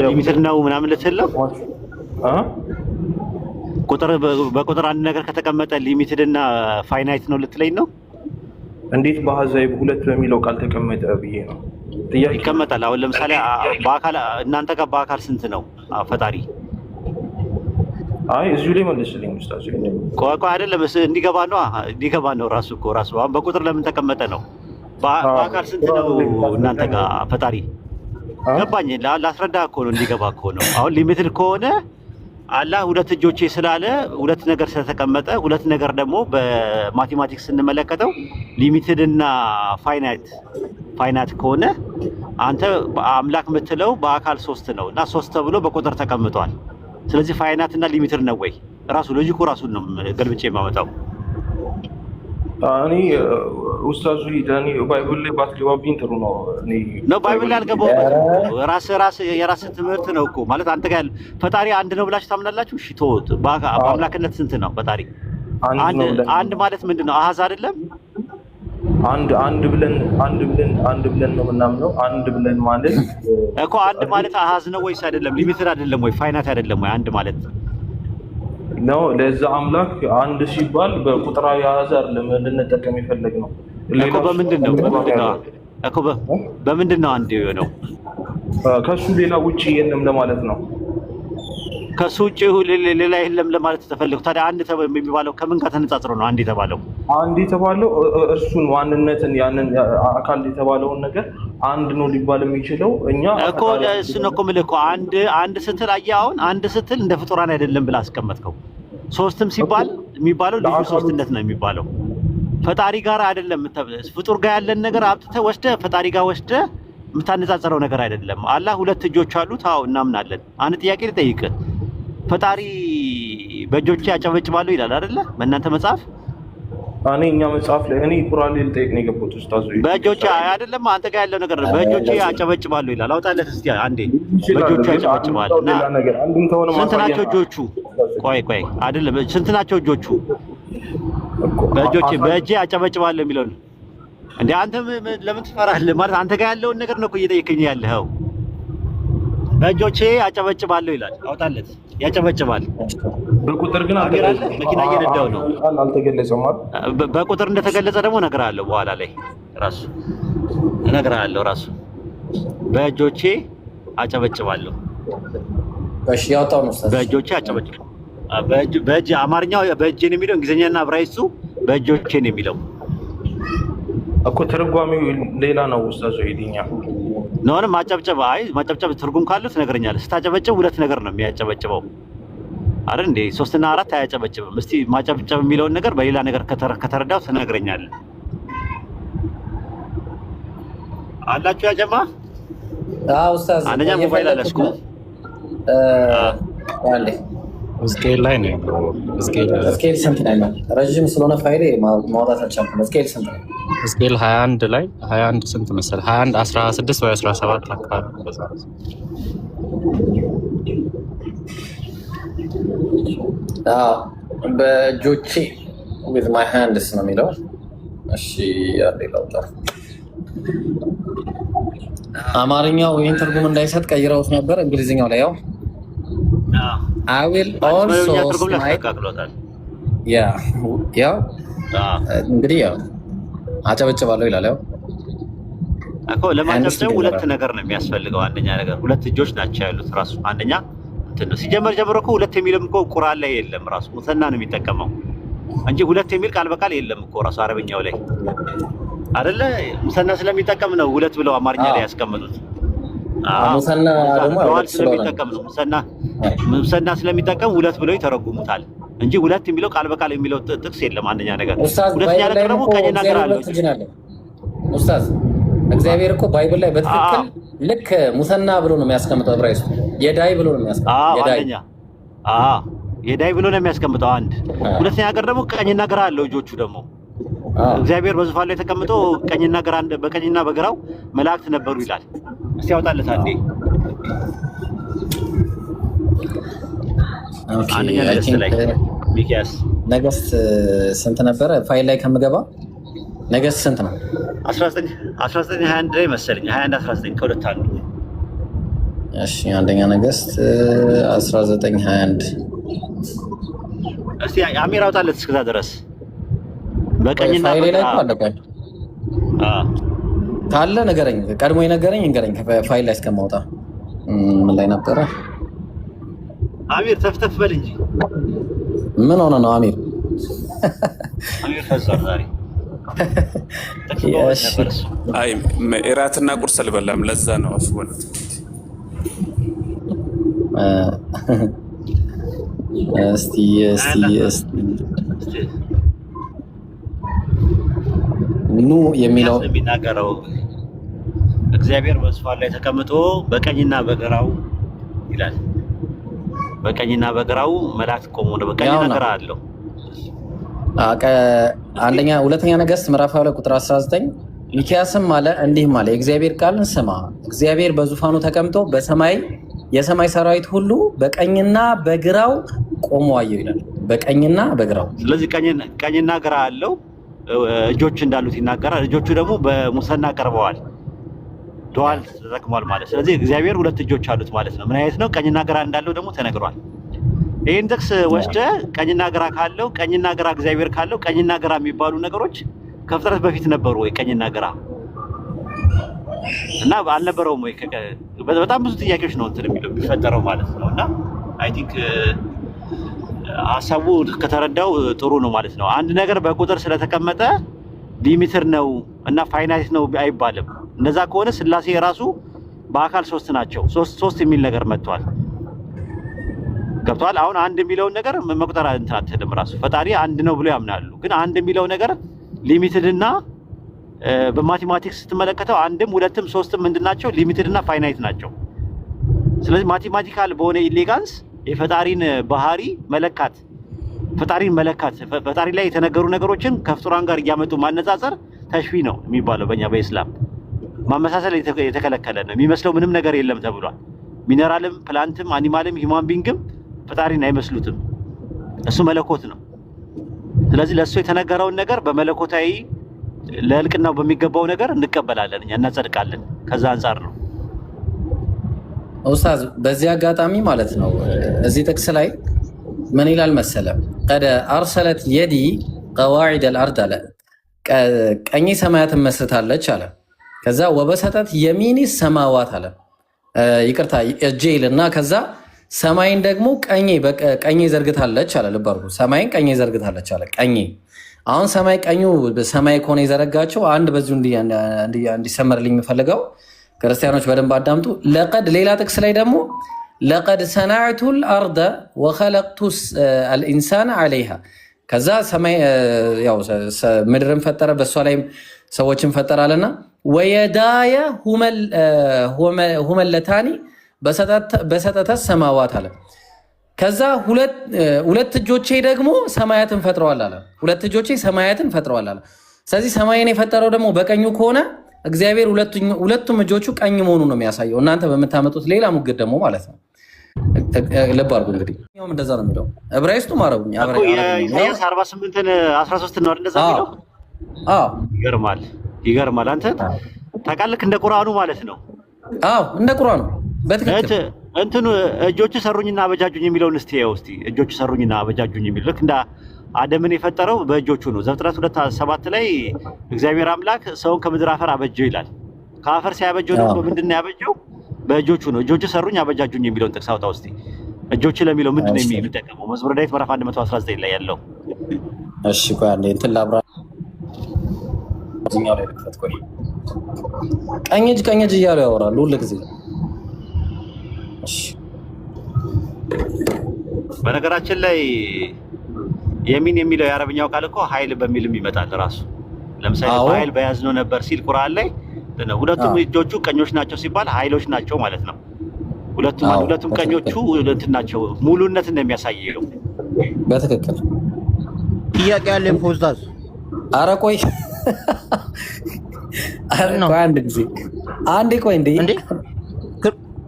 ሊሚትድ ነው ምናምን ልትለው ቁጥር በቁጥር አንድ ነገር ከተቀመጠ ሊሚትድ እና ፋይናይት ነው ልትለኝ ነው? እንዴት በአሃዛዊ ሁለት በሚለው ቃል ተቀመጠ ብዬ ነው ጥያቄ። ይቀመጣል። አሁን ለምሳሌ በአካል እናንተ ጋር በአካል ስንት ነው ፈጣሪ? እዚሁ ላይ መልስልኝ ኡስታዝ። ቆይ አይደለም እንዲገባ ነው ራሱ አሁን በቁጥር ለምን ተቀመጠ ነው? በአካል ስንት ነው እናንተ ጋር ፈጣሪ? ገባኝ። ላስረዳ እኮ ነው፣ እንዲገባ እኮ ነው። አሁን ሊሚትድ ከሆነ አላህ ሁለት እጆቼ ስላለ ሁለት ነገር ስለተቀመጠ፣ ሁለት ነገር ደግሞ በማቴማቲክስ ስንመለከተው ሊሚትድ እና ፋይናይት ከሆነ አንተ አምላክ የምትለው በአካል 3 ነው እና 3 ተብሎ በቁጥር ተቀምጧል። ስለዚህ ፋይናይት እና ሊሚትድ ነው ወይ? ራሱ ሎጂኩ ራሱን ነው ገልብጬ የማመጣው። እኔ ኡስታዝ ዙሄድ ባይብል ላይ ባትገባብኝ ጥሩ ነው። ባይብል ላይ አልገባሁበትም። የራስህ ትምህርት ነው እኮ ማለት። አንተ ጋር ፈጣሪ አንድ ነው ብላችሁ ታምናላችሁ? እሺ ተወት። በአምላክነት ስንት ነው ፈጣሪ? አንድ ማለት ምንድን ነው? አሃዝ አይደለም? አንድ ብለን ነው የምናምነው። አንድ ብለን ማለት እኮ አንድ ማለት አሃዝ ነው ወይስ አይደለም? ሊሚትድ አይደለም ወይ? ፋይናይት አይደለም ወይ? አንድ ማለት ነው። ለዛ አምላክ አንድ ሲባል በቁጥራዊ አሃዝ አይደለም ልንጠቀም የፈለግነው እኮ። በምንድን ነው አንድ የሆነው? ከሱ ሌላ ውጪ የለም ለማለት ነው። ከሱ ውጪ ሌላ የለም ለማለት ተፈልገው። ታዲያ አንድ የሚባለው ከምን ጋር ተነጻጽሮ ነው አንድ የተባለው? አንድ የተባለው እርሱን ዋንነትን ያንን አካል የተባለውን ነገር አንድ ነው ሊባል የሚችለው እኛ እኮ እሱ ነው እኮ የምልህ እኮ አንድ ስትል አየህ፣ አሁን አንድ ስትል እንደ ፍጡራን አይደለም ብለህ አስቀመጥከው። ሶስትም ሲባል የሚባለው ልዩ ሶስትነት ነው የሚባለው። ፈጣሪ ጋር አይደለም፣ ፍጡር ጋር ያለን ነገር አብጥተህ ወስደህ ፈጣሪ ጋር ወስደህ የምታነጻጽረው ነገር አይደለም። አላህ ሁለት እጆች አሉት፣ አዎ እናምናለን። አንድ ጥያቄ ልጠይቅህ። ፈጣሪ በእጆቼ ያጨበጭባሉ ይላል አይደለ? በእናንተ መጽሐፍ እኛ መጽሐፍ ላይ ቁርአን ላይ ልጠይቅ ነው የገባሁት ኡስታዝ። በእጆቼ አይደለም አንተ ጋር ያለው ነገር በእጆቼ ያጨበጭባሉ ይላል። አውጣለት እስቲ አንዴ። በእጆቼ ያጨበጭባሉ እና ስንት ናቸው እጆቹ? ቆይ አይደለም ስንት ናቸው እጆቹ? በእጄ ያጨበጭባሉ የሚለው እንዴ? አንተ ለምን ትፈራለህ? ማለት አንተ ጋር ያለውን ነገር ነው እኮ እየጠየቀኝ ያለኸው። በእጆቼ ያጨበጭባለሁ ይላል። አውጣለት። ያጨበጭባል። በቁጥር ግን መኪና እየነዳው ነው። አልተገለጸም። በቁጥር እንደተገለጸ ደግሞ እነግርሃለሁ በኋላ ላይ ራሱ እነግርሃለሁ። ራሱ በእጆቼ አጨበጭባለሁ። እሺ ያውጣው ነው። በእጆቼ አጨበጭባለሁ። በእጅ አማርኛው በእጄ ነው የሚለው፣ እንግሊዝኛና ዕብራይስጡ በእጆቼ ነው የሚለው እኮ። ትርጓሜው ሌላ ነው ኡስታዝ ሄዲኛ ነው። ማጨብጨብ ማጨብጨብ ትርጉም ካለው ትነግረኛለህ። ስታጨበጭብ ሁለት ነገር ነው የሚያጨበጭበው አይደል እንዴ? 3 እና 4 አያጨበጭብም። እስቲ ማጨብጨብ የሚለውን ነገር በሌላ ነገር ከተረዳው ትነግረኛለህ። አላችሁ ያ ጀማ? ኡስታዝ አንደኛ ሞባይል አላስኩ አንዴ ስኬል ላይ ነው ያለው። ስኬል ስንት ነው? ረጅም ስለሆነ ፋይሌ ማውጣት አልቻልኩም። ስኬል ስንት ነው? ስኬል 21 ላይ 21 ስንት መሰለህ? 21 16 ወይ 17 አካባቢ በዛ። በእጆቼ with my hands ነው የሚለው። እሺ ያለው አማርኛው ይሄን ትርጉም እንዳይሰጥ ቀይረውት ነበር እንግሊዝኛው ላይ ያው I will also smite ያው እንግዲህ ያው አጨበጭባለሁ ይላል። ያው እኮ ለማጨብጨብ ሁለት ነገር ነው የሚያስፈልገው። አንደኛ ነገር ሁለት እጆች ናቸው ያሉት። ራሱ አንደኛ እንትን ነው ሲጀመር ጀምሮ እኮ ሁለት የሚልም እኮ ቁርአን ላይ የለም። ራሱ ሙሰና ነው የሚጠቀመው እንጂ ሁለት የሚል ቃል በቃል የለም እኮ ራሱ አረብኛው ላይ አይደለ? ሙሰና ስለሚጠቀም ነው ሁለት ብለው አማርኛ ላይ ያስቀመጡት። ሙሰና ደግሞ ስለሚጠቀም ነው ሙሰና ስለሚጠቀም ሁለት ብለው ይተረጉሙታል እንጂ ሁለት የሚለው ቃል በቃል የሚለው ጥቅስ የለም። አንደኛ ነገር ሁለተኛ ነገር ደግሞ ቀኝና ግራ አለው። ኡስታዝ እግዚአብሔር እኮ ባይብል ላይ በትክክል ልክ ሙሰና ብሎ ነው የሚያስቀምጠው። ዕብራይስጥ የዳይ ብሎ ነው የሚያስቀምጠው። የዳይ ብሎ ነው የሚያስቀምጠው አንድ። ሁለተኛ ነገር ደግሞ ቀኝና ግራ አለው። እጆቹ ደግሞ እግዚአብሔር በዙፋን ላይ ተቀምጦ ቀኝና ግራ በቀኝና በግራው መላእክት ነበሩ ይላል። እስቲ ያውጣለት አንዴ። አንደኛ ነገሥት ላይ ሚክያስ ነገሥት ስንት ነበረ? ፋይል ላይ ከምገባ ነገሥት ስንት ነው? 1921 ላይ መሰለኝ 21 19 ከሁለት አንዱ። እሺ አንደኛ ነገሥት 1921 እስቲ አሚር አውጣለት እስከዛ ድረስ በቀኝና ፋይል ላይ አለቀ ካለ ነገረኝ። ቀድሞ የነገረኝ እንገረኝ ፋይል ላይ እስከማውጣ ምን ላይ ነበረ? አሚር ተፍተፍ በል እንጂ ምን ሆነ ነው አሚር? አሚር ፈዘር ዛሬ አይ እራትና ቁርስ አልበላም፣ ለዛ ነው አፍወን። እስቲ ኑ የሚለው የሚናገረው እግዚአብሔር በዙፋን ላይ ተቀምጦ በቀኝና በግራው ይላል። በቀኝና በግራው መላእክት ቆመው ነው። በቀኝና ግራ አለው። ሁለተኛ ነገሥት ምዕራፍ 2 ቁጥር 19 ሚክያስም አለ እንዲህም አለ የእግዚአብሔር ቃልን ስማ፣ እግዚአብሔር በዙፋኑ ተቀምጦ በሰማይ የሰማይ ሰራዊት ሁሉ በቀኝና በግራው ቆሞ አየሁ ይላል። በቀኝና በግራው። ስለዚህ ቀኝና ግራ አለው። እጆች እንዳሉት ይናገራል። እጆቹ ደግሞ በሙሰና ቀርበዋል፣ ዱዓል ተጠቅሟል ማለት። ስለዚህ እግዚአብሔር ሁለት እጆች አሉት ማለት ነው። ምን አይነት ነው? ቀኝና ግራ እንዳለው ደግሞ ተነግሯል። ይሄን ጥቅስ ወስደህ ቀኝና ግራ ካለው ቀኝና ግራ እግዚአብሔር ካለው ቀኝና ግራ የሚባሉ ነገሮች ከፍጥረት በፊት ነበሩ ወይ? ቀኝና ግራ እና አልነበረውም ወይ? በጣም ብዙ ጥያቄዎች ነው እንትን የሚለው የሚፈጠረው ማለት ነው። እና አይ ቲንክ ሀሳቡ ከተረዳው ጥሩ ነው ማለት ነው። አንድ ነገር በቁጥር ስለተቀመጠ ሊሚትድ ነው እና ፋይናይት ነው አይባልም። እንደዛ ከሆነ ስላሴ የራሱ በአካል ሶስት ናቸው። ሶስት የሚል ነገር መጥቷል። ገብቷል? አሁን አንድ የሚለውን ነገር መቁጠር እንትን አትልም። ራሱ ፈጣሪ አንድ ነው ብሎ ያምናሉ። ግን አንድ የሚለው ነገር ሊሚትድ እና በማቴማቲክስ ስትመለከተው አንድም ሁለትም ሶስትም ምንድናቸው? ሊሚትድ እና ፋይናይት ናቸው። ስለዚህ ማቴማቲካል በሆነ ኢሌጋንስ የፈጣሪን ባህሪ መለካት ፈጣሪ ላይ የተነገሩ ነገሮችን ከፍጡራን ጋር እያመጡ ማነጻጸር ተሽቢህ ነው የሚባለው በእኛ በኢስላም። ማመሳሰል የተከለከለ ነው። የሚመስለው ምንም ነገር የለም ተብሏል። ሚነራልም፣ ፕላንትም፣ አኒማልም ሂውማን ቢንግም ፈጣሪን አይመስሉትም። እሱ መለኮት ነው። ስለዚህ ለእሱ የተነገረውን ነገር በመለኮታዊ ለእልቅናው በሚገባው ነገር እንቀበላለን፣ እኛ እናጸድቃለን። ከዛ አንጻር ነው ኡስታዝ። በዚህ አጋጣሚ ማለት ነው እዚህ ጥቅስ ላይ ምን ይላል መሰለ? ቀደ አርሰለት የዲ ቀዋዒድ አልአርድ አለ፣ ቀኝ ሰማያትን መስርታለች አለ። ከዛ ወበሰጠት የሚኒ ሰማዋት አለ፣ ይቅርታ እጄ ይልና ከዛ ሰማይን ደግሞ ቀኜ ዘርግታለች አለ። ልብ አድርጉ። ሰማይን ቀኜ ዘርግታለች አለ። ቀኜ አሁን ሰማይ ቀኙ ሰማይ ከሆነ የዘረጋቸው አንድ በዚሁ እንዲሰመርልኝ የምፈልገው ክርስቲያኖች በደንብ አዳምጡ። ለቀድ ሌላ ጥቅስ ላይ ደግሞ ለቀድ ሰናዕቱ ልአርደ ወኸለቅቱ አልኢንሳን ዓለይሃ ከዛ ሰማይ ምድርን ፈጠረ በእሷ ላይም ሰዎችን ፈጠራለና ወየዳየ ሁመለታኒ በሰጠተ ሰማዋት አለ። ከዛ ሁለት እጆቼ ደግሞ ሰማያትን ፈጥረዋል አለ። ሁለት እጆቼ ሰማያትን ፈጥረዋል አለ። ስለዚህ ሰማይን የፈጠረው ደግሞ በቀኙ ከሆነ እግዚአብሔር ሁለቱም እጆቹ ቀኝ መሆኑ ነው የሚያሳየው። እናንተ በምታመጡት ሌላ ሙግት ደግሞ ማለት ነው። ልብ አድርጉ እንግዲህ እንደዛ ነው የሚለው ዕብራይስጡ ማረጉኝ ኢሳይያስ 48:13 ነው እንደዛ የሚለው። ይገርማል። አንተ ታውቃለህ እንደ ቁርአኑ ማለት ነው። እንደ ቁርአኑ በትክክል እንትኑ እጆቹ ሰሩኝና አበጃጁኝ የሚለውን እስቲ እጆቹ ሰሩኝና አበጃጁኝ የሚል ልክ እንደ አደምን የፈጠረው በእጆቹ ነው። ዘፍጥረት 2:7 ላይ እግዚአብሔር አምላክ ሰውን ከምድር አፈር አበጀው ይላል። ከአፈር ሲያበጀው ደግሞ ምንድን ነው ያበጀው? በእጆቹ ነው። እጆቹ ሰሩኝ አበጃጁኝ የሚለውን ጥቅስ አውጣ ውስጥ እጆቹ ለሚለው ምንድን ነው የሚጠቀመው? መዝሙረ ዳዊት ምዕራፍ 119 ላይ ያለው። እሺ ቆይ አንዴ እንትን ላብራ። እዚህኛው ላይ ልክፈት። ቆይ ቀኝ እጅ እያሉ ያወራሉ ሁሉ ጊዜ። እሺ በነገራችን ላይ የሚን የሚለው የአረብኛው ቃል እኮ ኃይል በሚልም ይመጣል ራሱ። ለምሳሌ ኃይል በያዝነው ነበር ሲል ቁርአን ላይ ሁለቱም እጆቹ ቀኞች ናቸው ሲባል ኃይሎች ናቸው ማለት ነው። ሁለቱም ቀኞቹ እንትን ናቸው፣ ሙሉነትን ነው የሚያሳየው። በትክክል ጥያቄ ያለኝ ፖስታዝ። ኧረ ቆይ አንድ ጊዜ አንዴ ቆይ እንዴ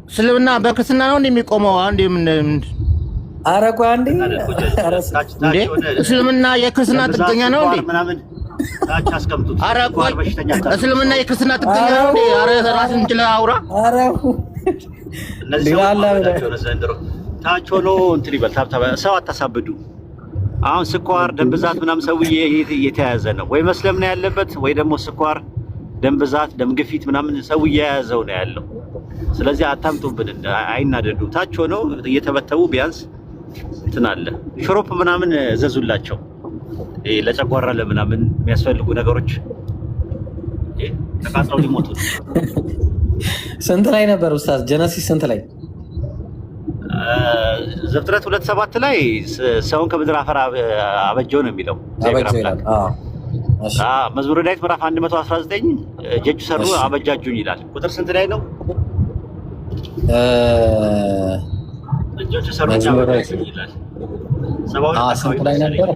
እስልምና በክርስትና ነው እንደሚቆመው አንዴ ምን ኧረ ቆይ አንዴ እስልምና የክርስትና ጥገኛ ነው እንዴ? ታች አስቀምጡት። ኧረ ቆይ እስልምና የክርስትና ጥገኛ ነው እንዴ? ኧረ ራስን እንችላ አውራ። ኧረ እነዚህ ታች ሆኖ እንትን ይበል። ሰው አታሳብዱ። አሁን ስኳር፣ ደም ብዛት ምናምን ሰውዬ እየተያዘ ነው ወይ መስለም ነው ያለበት ወይ ደግሞ ስኳር፣ ደም ብዛት፣ ደም ግፊት ምናምን ሰው እየያዘው ነው ያለው። ስለዚህ አታምጡብን፣ አይናደዱ። ታች ሆነው እየተበተቡ ቢያንስ እንትን አለ ሽሮፕ ምናምን ዘዙላቸው። ለጨጓራ ለምናምን የሚያስፈልጉ ነገሮች ተቃጥለው ሊሞቱ ነው። ስንት ላይ ነበር ኡስታዝ? ጀነሲስ ስንት ላይ? ዘፍጥረት 2:7 ላይ ሰውን ከምድር አፈር አበጀው ነው የሚለው። መዝሙረ ዳዊት ምዕራፍ 119 እጆቹ ሰሩ አበጃጁኝ ይላል። ቁጥር ስንት ላይ ነው? እጆቹ ሰሩ አበጃጁኝ ይላል። ስንት ላይ ነበር?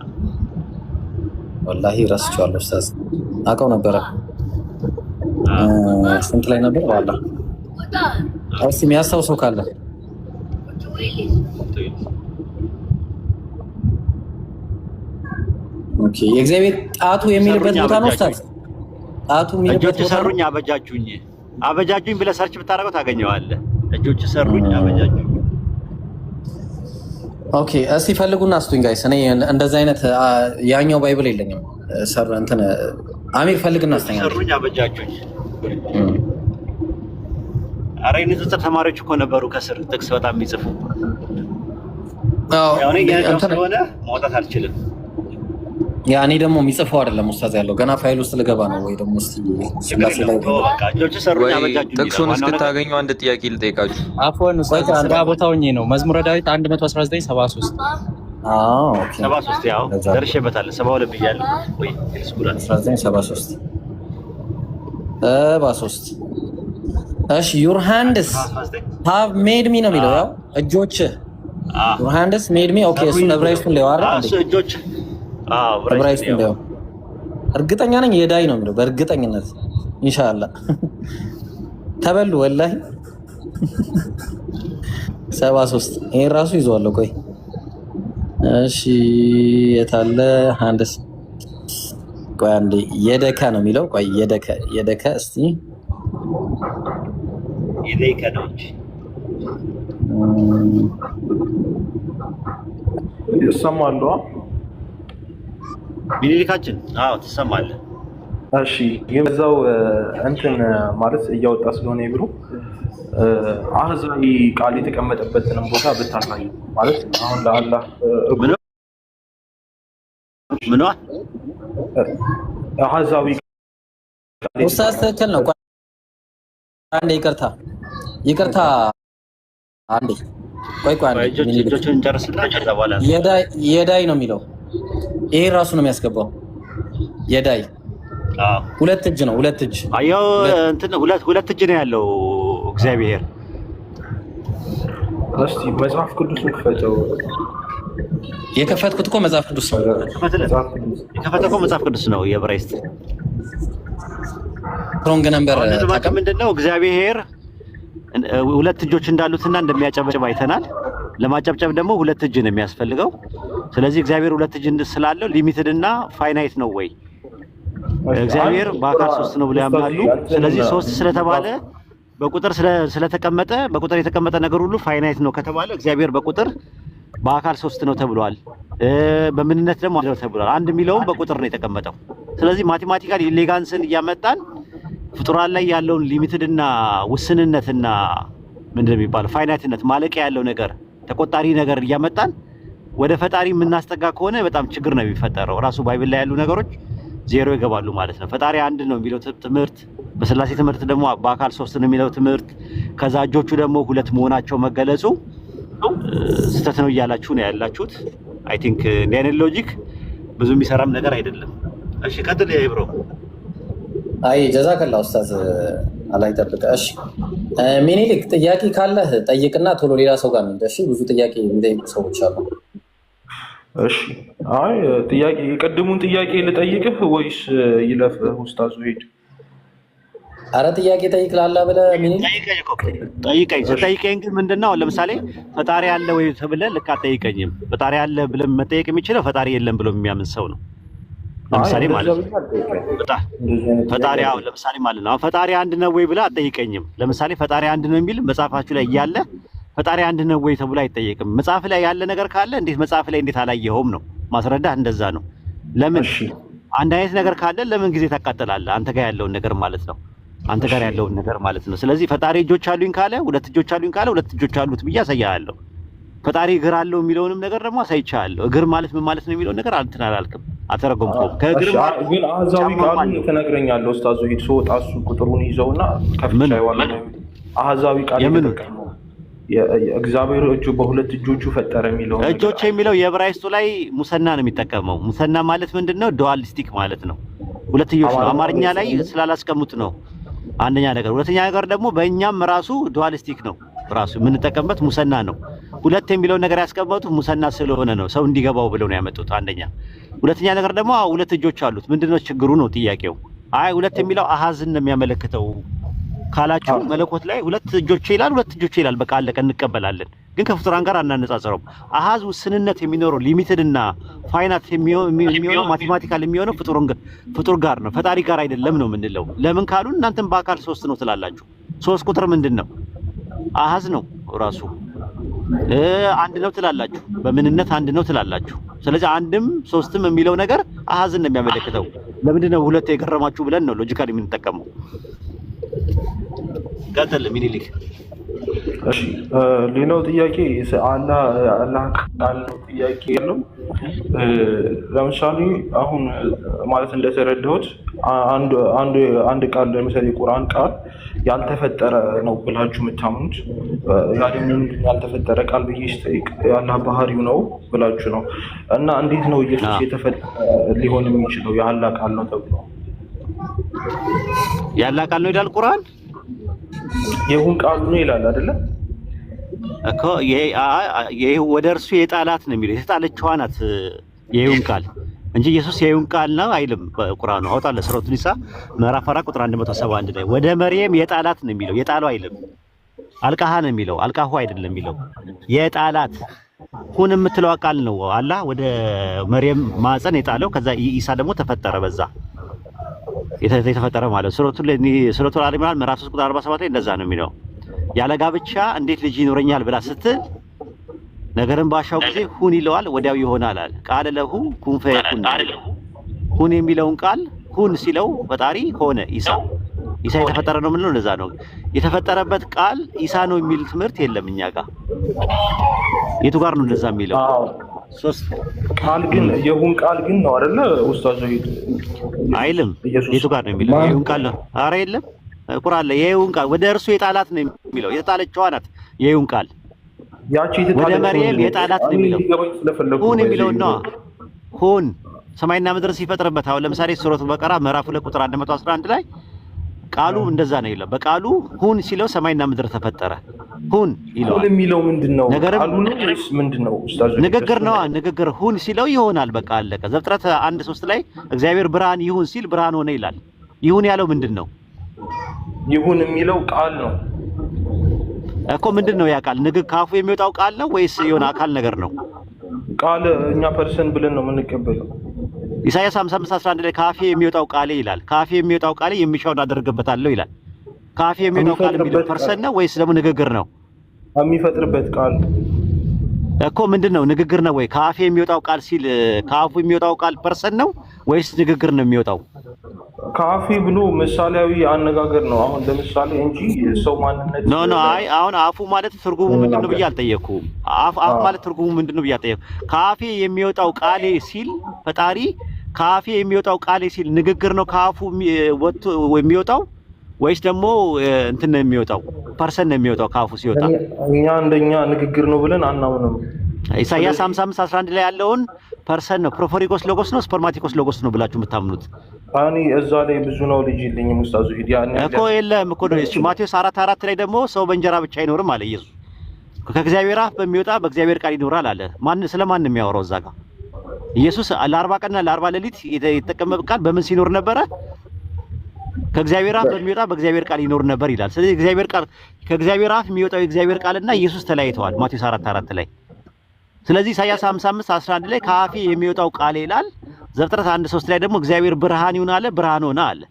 ወላሂ ረስቼዋለሁ ኡስታዝ። አውቀው ነበረ። ስንት ላይ ነበር? ዋላ እስኪ የሚያስታውሰው ካለ ኦኬ። የእግዚአብሔር ጣቱ የሚልበት ቦታ ነው ኡስታዝ። ጣቱ የሚልበት ቦታ ሰሩኝ አበጃጁኝ ብለህ ሰርች ብታደርገው ታገኘዋለህ። እጆቹ ሰሩኝ አበጃጁኝ። ኦኬ እስቲ ፈልጉና አስቱኝ ጋይስ። እኔ እንደዚህ አይነት ያኛው ባይብል የለኝም። ሰር እንትን አሚር ፈልግና አስተኛ ሰሩኝ አበጃጁኝ። ኧረ የንጽጽር ተማሪዎች እኮ ነበሩ ከስር ጥቅስ በጣም የሚጽፉ። ያው እኔ ስለሆነ ማውጣት አልችልም። ያ እኔ ደግሞ የሚጽፈው አይደለም ኡስታዝ ያለው ገና ፋይል ውስጥ ልገባ ነው ወይ ደግሞ እስቲ ስላሴ ላይ እጆቹ ሰሩኝ አበጃጁኝ። ጥቅሱን እስክታገኙ አንድ ጥያቄ ልጠይቃችሁ። አፎን ኡስታዝ አንዳ ቦታውኝ ነው መዝሙረ ዳዊት 119:73 ኦኬ 73 ያው ደርሼበታለሁ። 72 ብያለሁ ወይ ስኩላ 1973 73 እሺ ዩር ሃንድስ ሃቭ ሜድ ሚ ነው የሚለው። ያው እጆች ዩር ሃንድስ ሜድ ሚ ኦኬ። እሱ ዕብራይስጡን ላይ ዋራ እጆች ዕብራይስጡን ላይ እርግጠኛ ነኝ የዳይ ነው የሚለው በእርግጠኝነት ኢንሻአላህ። ተበሉ ወላሂ 73 ይሄን ራሱ ይዘዋለሁ። ቆይ እሺ የታለ ሃንድስ? ቆይ አንዴ የደከ ነው የሚለው። ቆይ የደከ እስቲ የደከ ነው እንጂ ይሰማሉ። ሚኒሊካችን አዎ ትሰማለህ። እሺ የዛው እንትን ማለት እያወጣ ስለሆነ ይብሩ አህዛዊ ቃል የተቀመጠበትንም ቦታ ብታሳይ ማለት አሁን ለአላህ ምኗ አህዛዊ ኡስታዝ ትክክል ነው። አንዴ ይቅርታ አንዴ ቆይ እጆችን እንጨርስና ከዛ በኋላ የዳይ ነው የሚለው ይሄ ራሱ ነው የሚያስገባው። የዳይ ሁለት እጅ ነው። ሁለት እጅ አየው እንትን ሁለት እጅ ነው ያለው እግዚአብሔር። እስቲ መጽሐፍ ቅዱስን ክፈተው። የከፈትኩት እኮ መጽሐፍ ቅዱስ ነው። የከፈተው መጽሐፍ ቅዱስ ነው የዕብራይስጥ ሮንግ ነምበር ምንድነው? እግዚአብሔር ሁለት እጆች እንዳሉትና እንደሚያጨበጭብ አይተናል። ለማጨብጨብ ደግሞ ሁለት እጅ ነው የሚያስፈልገው። ስለዚህ እግዚአብሔር ሁለት እጅ ስላለው ሊሚትድ እና ፋይናይት ነው ወይ? እግዚአብሔር በአካል ሶስት ነው ብለው ያምናሉ። ስለዚህ ሶስት ስለተባለ በቁጥር ስለተቀመጠ በቁጥር የተቀመጠ ነገር ሁሉ ፋይናይት ነው ከተባለ እግዚአብሔር በቁጥር በአካል ሶስት ነው ተብሏል። በምንነት ደግሞ አንድ ነው ተብሏል። አንድ የሚለውም በቁጥር ነው የተቀመጠው። ስለዚህ ማቴማቲካሊ ኢሌጋንስን እያመጣን ፍጡራን ላይ ያለውን ሊሚትድ እና ውስንነትና ምንድን ነው የሚባለው ፋይናይትነት ማለቂያ ያለው ነገር ተቆጣሪ ነገር እያመጣን ወደ ፈጣሪ የምናስጠጋ ከሆነ በጣም ችግር ነው የሚፈጠረው። ራሱ ባይብል ላይ ያሉ ነገሮች ዜሮ ይገባሉ ማለት ነው። ፈጣሪ አንድ ነው የሚለው ትምህርት፣ በስላሴ ትምህርት ደግሞ በአካል ሶስት ነው የሚለው ትምህርት፣ ከዛ እጆቹ ደግሞ ሁለት መሆናቸው መገለጹ ስህተት ነው እያላችሁ ነው ያላችሁት። አይ ቲንክ እንዲህ አይነት ሎጂክ ብዙ የሚሰራም ነገር አይደለም። እሺ ቀጥል ይብሮ። አይ ጀዛከላ ኡስታዝ አላህ ይጠብቅ። እሺ ሚኒሊክ ጥያቄ ካለህ ጠይቅና ቶሎ ሌላ ሰው ጋር እንደ እሺ ብዙ ጥያቄ የሚጠይቁ ሰዎች አሉ። እሺ አይ ጥያቄ የቀድሙን ጥያቄ ልጠይቅህ ወይስ ይለፍ ኡስታዙ ሄድ? አረ ጥያቄ ጠይቅ ላላ ብለህ ሚኒሊክ ጠይቀኝ ግን ምንድነው ለምሳሌ ፈጣሪ አለ ወይ ተብለህ ልክ አትጠይቀኝም። ፈጣሪ አለ ብለህ መጠየቅ የሚችለው ፈጣሪ የለም ብሎ የሚያምን ሰው ነው። ለምሳሌ ማለት ፈጣሪ አሁን ለምሳሌ ማለት ነው ፈጣሪ አንድ ነው ወይ ብለህ አትጠይቀኝም። ለምሳሌ ፈጣሪ አንድ ነው የሚል መጽሐፋችሁ ላይ እያለ ፈጣሪ አንድ ነው ወይ ተብሎ አይጠየቅም። መጽሐፍ ላይ ያለ ነገር ካለ እንዴት መጽሐፍ ላይ እንዴት አላየኸውም ነው ማስረዳህ። እንደዛ ነው። ለምን አንድ አይነት ነገር ካለ ለምን ጊዜ ታቃጥላለህ? አንተ ጋር ያለውን ነገር ማለት ነው። አንተ ጋር ያለውን ነገር ማለት ነው። ስለዚህ ፈጣሪ እጆች አሉኝ ካለ ሁለት እጆች አሉኝ ካለ ሁለት እጆች አሉት ብዬ አሳያለሁ። ፈጣሪ እግር አለው የሚለውንም ነገር ደግሞ አሳይቻለሁ። እግር ማለት ምን ማለት ነው የሚለውን ነገር አንተን አላልክም፣ አተረጎምኩም። ከእግር ማለት ግን አህዛዊ ቃሉን ተነግረኛለሁ ኡስታዙ ሂድ ሶጣ እሱ ቁጥሩን ይዘውና ከፍቻ ይዋል አህዛዊ ቃል የተጠቀመው እግዚአብሔር እጁ በሁለት እጆቹ ፈጠረ የሚለው እጆች የሚለው የዕብራይስጡ ላይ ሙሰና ነው የሚጠቀመው። ሙሰና ማለት ምንድነው? ዱዋሊስቲክ ማለት ነው። ሁለትዮሽ ነው። አማርኛ ላይ ስላላስቀሙት ነው አንደኛ ነገር። ሁለተኛ ነገር ደግሞ በእኛም ራሱ ዱዋሊስቲክ ነው። ራሱ የምንጠቀምበት ሙሰና ነው። ሁለት የሚለው ነገር ያስቀመጡት ሙሰና ስለሆነ ነው፣ ሰው እንዲገባው ብለው ነው ያመጡት። አንደኛ። ሁለተኛ ነገር ደግሞ ሁለት እጆች አሉት። ምንድነው ችግሩ ነው ጥያቄው። አይ ሁለት የሚለው አሃዝን ነው የሚያመለክተው ካላችሁ መለኮት ላይ ሁለት እጆች ይላል፣ ሁለት እጆች ይላል። በቃ አለቀ፣ እንቀበላለን። ግን ከፍጡራን ጋር አናነጻጽረውም። አሃዝ ውስንነት የሚኖረው ሊሚትድ እና ፋይናት የሚሆነው ማቴማቲካል የሚሆነው ፍጡር ጋር ነው፣ ፈጣሪ ጋር አይደለም ነው የምንለው። ለምን ካሉ እናንተም በአካል ሶስት ነው ትላላችሁ። ሶስት ቁጥር ምንድነው? አሃዝ ነው ራሱ። አንድ ነው ትላላችሁ፣ በምንነት አንድ ነው ትላላችሁ። ስለዚህ አንድም ሶስትም የሚለው ነገር አሃዝን ነው የሚያመለክተው። ለምንድነው ሁለት የገረማችሁ ብለን ነው ሎጂካሊ የምንጠቀመው። ቀጥል ሚኒሊክ። እሺ ሌላው ጥያቄ አላህ ቃል ጥያቄ ነው። ለምሳሌ አሁን ማለት እንደተረዳሁት አንድ ቃል ለምሳሌ ቁርአን ቃል ያልተፈጠረ ነው ብላችሁ የምታምኑት ያ ደግሞ ምንድን ያልተፈጠረ ቃል ብዬ ስጠይቅ የአላህ ባህሪው ነው ብላችሁ ነው። እና እንዴት ነው ኢየሱስ የተፈጠረ ሊሆን የሚችለው የአላህ ቃል ነው ተብሎ? የአላህ ቃል ነው ይላል ቁርአን። ይሁን ቃሉ ነው ይላል አይደለ እኮ። ይሄ ወደ እርሱ የጣላት ነው የሚለው የተጣለችዋ ናት የይሁን ቃል እንጂ ኢየሱስ የይሁን ቃል ነው አይልም በቁርአኑ። አውጣለ ሱረቱ ኒሳ ምዕራፍ 4 ቁጥር 171 ላይ ወደ መርየም የጣላት ነው የሚለው፣ የጣለው አይልም። አልቃሃ ነው የሚለው፣ አልቃሁ አይደለም የሚለው የጣላት ሁን የምትለው ቃል ነው አላህ ወደ መርየም ማፀን የጣለው። ከዛ ኢሳ ደግሞ ተፈጠረ በዛ የተፈጠረ ማለት ሱረቱ አሊ ኢምራን ምዕራፍ 3 ቁጥር 47 ላይ እንደዛ ነው የሚለው። ያለ ጋብቻ እንዴት ልጅ ይኖረኛል ብላ ስትል ነገርን ባሻው ጊዜ ሁን ይለዋል፣ ወዲያው ይሆናል አለ። ቃል ለሁ ኩን ፈየኩን። ሁን የሚለውን ቃል ሁን ሲለው ፈጣሪ ሆነ። ኢሳ የተፈጠረ ነው የምንለው እንደዛ ነው። የተፈጠረበት ቃል ኢሳ ነው የሚል ትምህርት የለም እኛ ጋር። የቱ ጋር ነው እንደዛ የሚለው? ሶስት ቃል ግን የሁን ቃል ግን ነው አይደለ ኡስታዝ ዘይድ አይልም። የቱ ጋር ነው የሚለው? የሁን ቃል ነው። ኧረ የለም ቁርአን ላይ የሁን ቃል ወደ እርሱ የጣላት ነው የሚለው። የጣለችዋ ናት የሁን ቃል። ያቺ የተጣለች ወደ መርየም የጣላት ነው የሚለው። ሁን የሚለው ነው። ሁን ሰማይና ምድር ሲፈጥርበት። አሁን ለምሳሌ ሱረቱ በቀራ ምዕራፍ 2 ቁጥር 111 ላይ ቃሉ እንደዛ ነው ይላል። በቃሉ ሁን ሲለው ሰማይና ምድር ተፈጠረ። ሁን ይለዋል። ሁን የሚለው ምንድነው? ቃሉ ነው ወይስ ምንድነው ኡስታዝ? ንግግር ነው። ንግግር ሁን ሲለው ይሆናል። በቃ አለቀ። ዘፍጥረት 1:3 ላይ እግዚአብሔር ብርሃን ይሁን ሲል ብርሃን ሆነ ይላል። ይሁን ያለው ምንድነው? ይሁን የሚለው ቃል ነው እኮ። ምንድነው ያ ቃል? ንግግር ካፉ የሚወጣው ቃል ነው ወይስ የሆነ አካል ነገር ነው? ቃል እኛ ፐርሰን ብለን ነው የምንቀበለው። ኢሳይያስ 55:11 ላይ ካፌ የሚወጣው ቃል ይላል። ካፌ የሚወጣው ቃል የሚሻውን አደርግበታለሁ ይላል። ካፌ የሚወጣው ቃል የሚለው ፐርሰን ነው ወይስ ደግሞ ንግግር ነው? የሚፈጥርበት ቃል እኮ ምንድነው? ንግግር ነው ወይ? ካፌ የሚወጣው ቃል ሲል ካፉ የሚወጣው ቃል ፐርሰን ነው ወይስ ንግግር ነው የሚወጣው? ካፌ ብሎ ምሳሌያዊ አነጋገር ነው። አሁን ለምሳሌ እንጂ ሰው ማንነት ኖ አይ አሁን አፉ ማለት ትርጉሙ ምንድነው ብዬ አልጠየኩም። አፍ ማለት ትርጉሙ ምንድነው ብዬ አልጠየኩም። ካፌ የሚወጣው ቃሌ ሲል ፈጣሪ ካፌ የሚወጣው ቃሌ ሲል ንግግር ነው ካፉ ወጥቶ የሚወጣው ወይስ ደግሞ እንትን ነው የሚወጣው? ፐርሰን ነው የሚወጣው ካፉ ሲወጣ? እኛ እንደኛ ንግግር ነው ብለን አናምንም። ኢሳይያስ 55:11 ላይ ያለውን ፐርሰን ነው ፕሮፎሪኮስ ሎጎስ ነው ስፐርማቲኮስ ሎጎስ ነው ብላችሁ የምታምኑት? እኔ እዛ ላይ ብዙ ነው ልጅ የለኝም ኡስታዝ ሂድ ያን እኮ የለም እኮ ነው። እሺ ማቴዎስ 4:4 ላይ ደግሞ ሰው በእንጀራ ብቻ አይኖርም አለ ኢየሱስ። ከእግዚአብሔር አፍ በሚወጣ በእግዚአብሔር ቃል ይኖራል አለ። ማን ስለማን ነው የሚያወራው እዛ ጋር? ኢየሱስ ለ40 ቀንና ለ40 ሌሊት የተጠቀመበት ቃል በምን ሲኖር ነበረ? ከእግዚአብሔር አፍ በሚወጣ በእግዚአብሔር ቃል ይኖር ነበር ይላል። ስለዚህ እግዚአብሔር ቃል ከእግዚአብሔር አፍ የሚወጣው የእግዚአብሔር ቃልና ኢየሱስ ተለያይተዋል ማቴዎስ 4:4 ላይ። ስለዚህ ኢሳይያስ 55:11 ላይ ካፌ የሚወጣው ቃል ይላል። ዘፍጥረት 1:3 ላይ ደግሞ እግዚአብሔር ብርሃን ይሁን አለ፣ ብርሃን ሆነ አለ።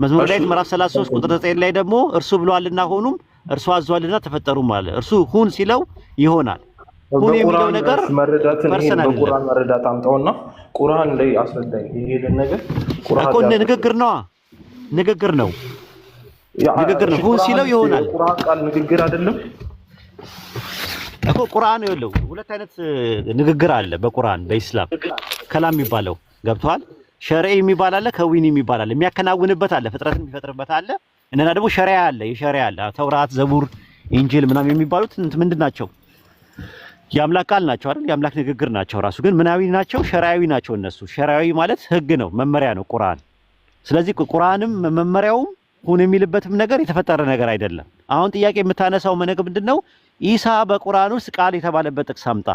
መዝሙረ ዳዊት ምዕራፍ 33 ቁጥር 9 ላይ ደግሞ እርሱ ብሏልና ሆኑም፣ እርሱ አዟልና ተፈጠሩም አለ። እርሱ ሁን ሲለው ይሆናል። ሁን የሚለው ነገር መረዳትን በቁርአን መረዳት አምጣውና ቁርአን ላይ አስረዳኝ። ይሄን ነገር ቁርአን እኮ ንግግር ነው። ንግግር ነው። ንግግር ነው። ሁን ሲለው ይሆናል። ቁርአን ቃል ንግግር አይደለም እኮ። ቁርአን ይኸውልህ ሁለት አይነት ንግግር አለ በቁርአን በኢስላም ከላም የሚባለው ገብቷል። ሸርዒ የሚባል አለ፣ ከዊኒ የሚባል አለ። የሚያከናውንበት አለ፣ ፍጥረትን የሚፈጥርበት አለ። እና ደግሞ ሸሪዓ አለ፣ የሸሪዓ አለ። ተውራት፣ ዘቡር፣ ኢንጂል ምናምን የሚባሉት ምንድን ናቸው? የአምላክ ቃል ናቸው አይደል? የአምላክ ንግግር ናቸው። ራሱ ግን ምናዊ ናቸው፣ ሸሪዓዊ ናቸው እነሱ። ሸሪዓዊ ማለት ህግ ነው፣ መመሪያ ነው ቁርአን። ስለዚህ ቁርአንም መመሪያውም ሁን የሚልበትም ነገር የተፈጠረ ነገር አይደለም። አሁን ጥያቄ የምታነሳው ነገር ምንድነው? ኢሳ በቁርአን ውስጥ ቃል የተባለበት ጥቅስ አምጣ።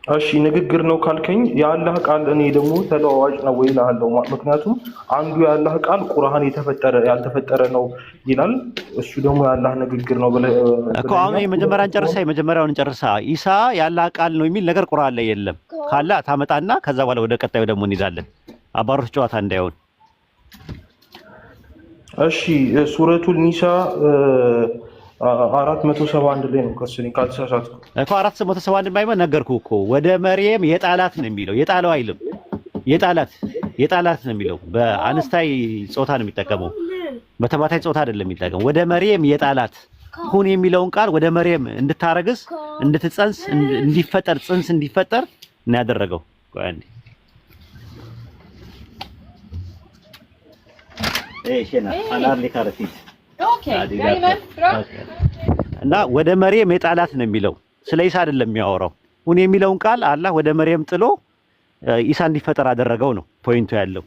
እሺ ንግግር ነው ካልከኝ የአላህ ቃል እኔ ደግሞ ተለዋዋጭ ነው ወይ እልሃለሁ። ምክንያቱም አንዱ የአላህ ቃል ቁርአን ያልተፈጠረ ነው ይላል፣ እሱ ደግሞ የአላህ ንግግር ነው ብለህ እኮ አሁን የመጀመሪያውን ጨርሳ ኢሳ የአላህ ቃል ነው የሚል ነገር ቁርአን ላይ የለም። ካለ ታመጣና ከዛ በኋላ ወደ ቀጣዩ ደግሞ እንይዛለን። አባሮች ጨዋታ እንዳይሆን። እሺ ሱረቱል ኒሳ 471 ላይ ነው ከስኒ ካልተሳሳትኩ እኮ 471 ባይሆን ነገርኩህ እኮ ወደ መርየም የጣላት ነው የሚለው። የጣለው አይልም። የጣላት ነው የሚለው። በአንስታይ ጾታ ነው የሚጠቀመው፣ በተባታይ ጾታ አይደለም የሚጠቀመው። ወደ መርየም የጣላት ሁን የሚለውን ቃል ወደ መርየም እንድታረግዝ፣ እንድትጸንስ፣ እንዲፈጠር ጽንስ እንዲፈጠር ነው ያደረገው። ቆይ አንዴ እሺና አላር ሊካረፊት እና ወደ መርየም የጣላት ነው የሚለው። ስለ ኢሳ አይደለም የሚያወራው። ሁን የሚለውን ቃል አላህ ወደ መርየም ጥሎ ኢሳ እንዲፈጠር አደረገው ነው ፖይንቱ ያለው።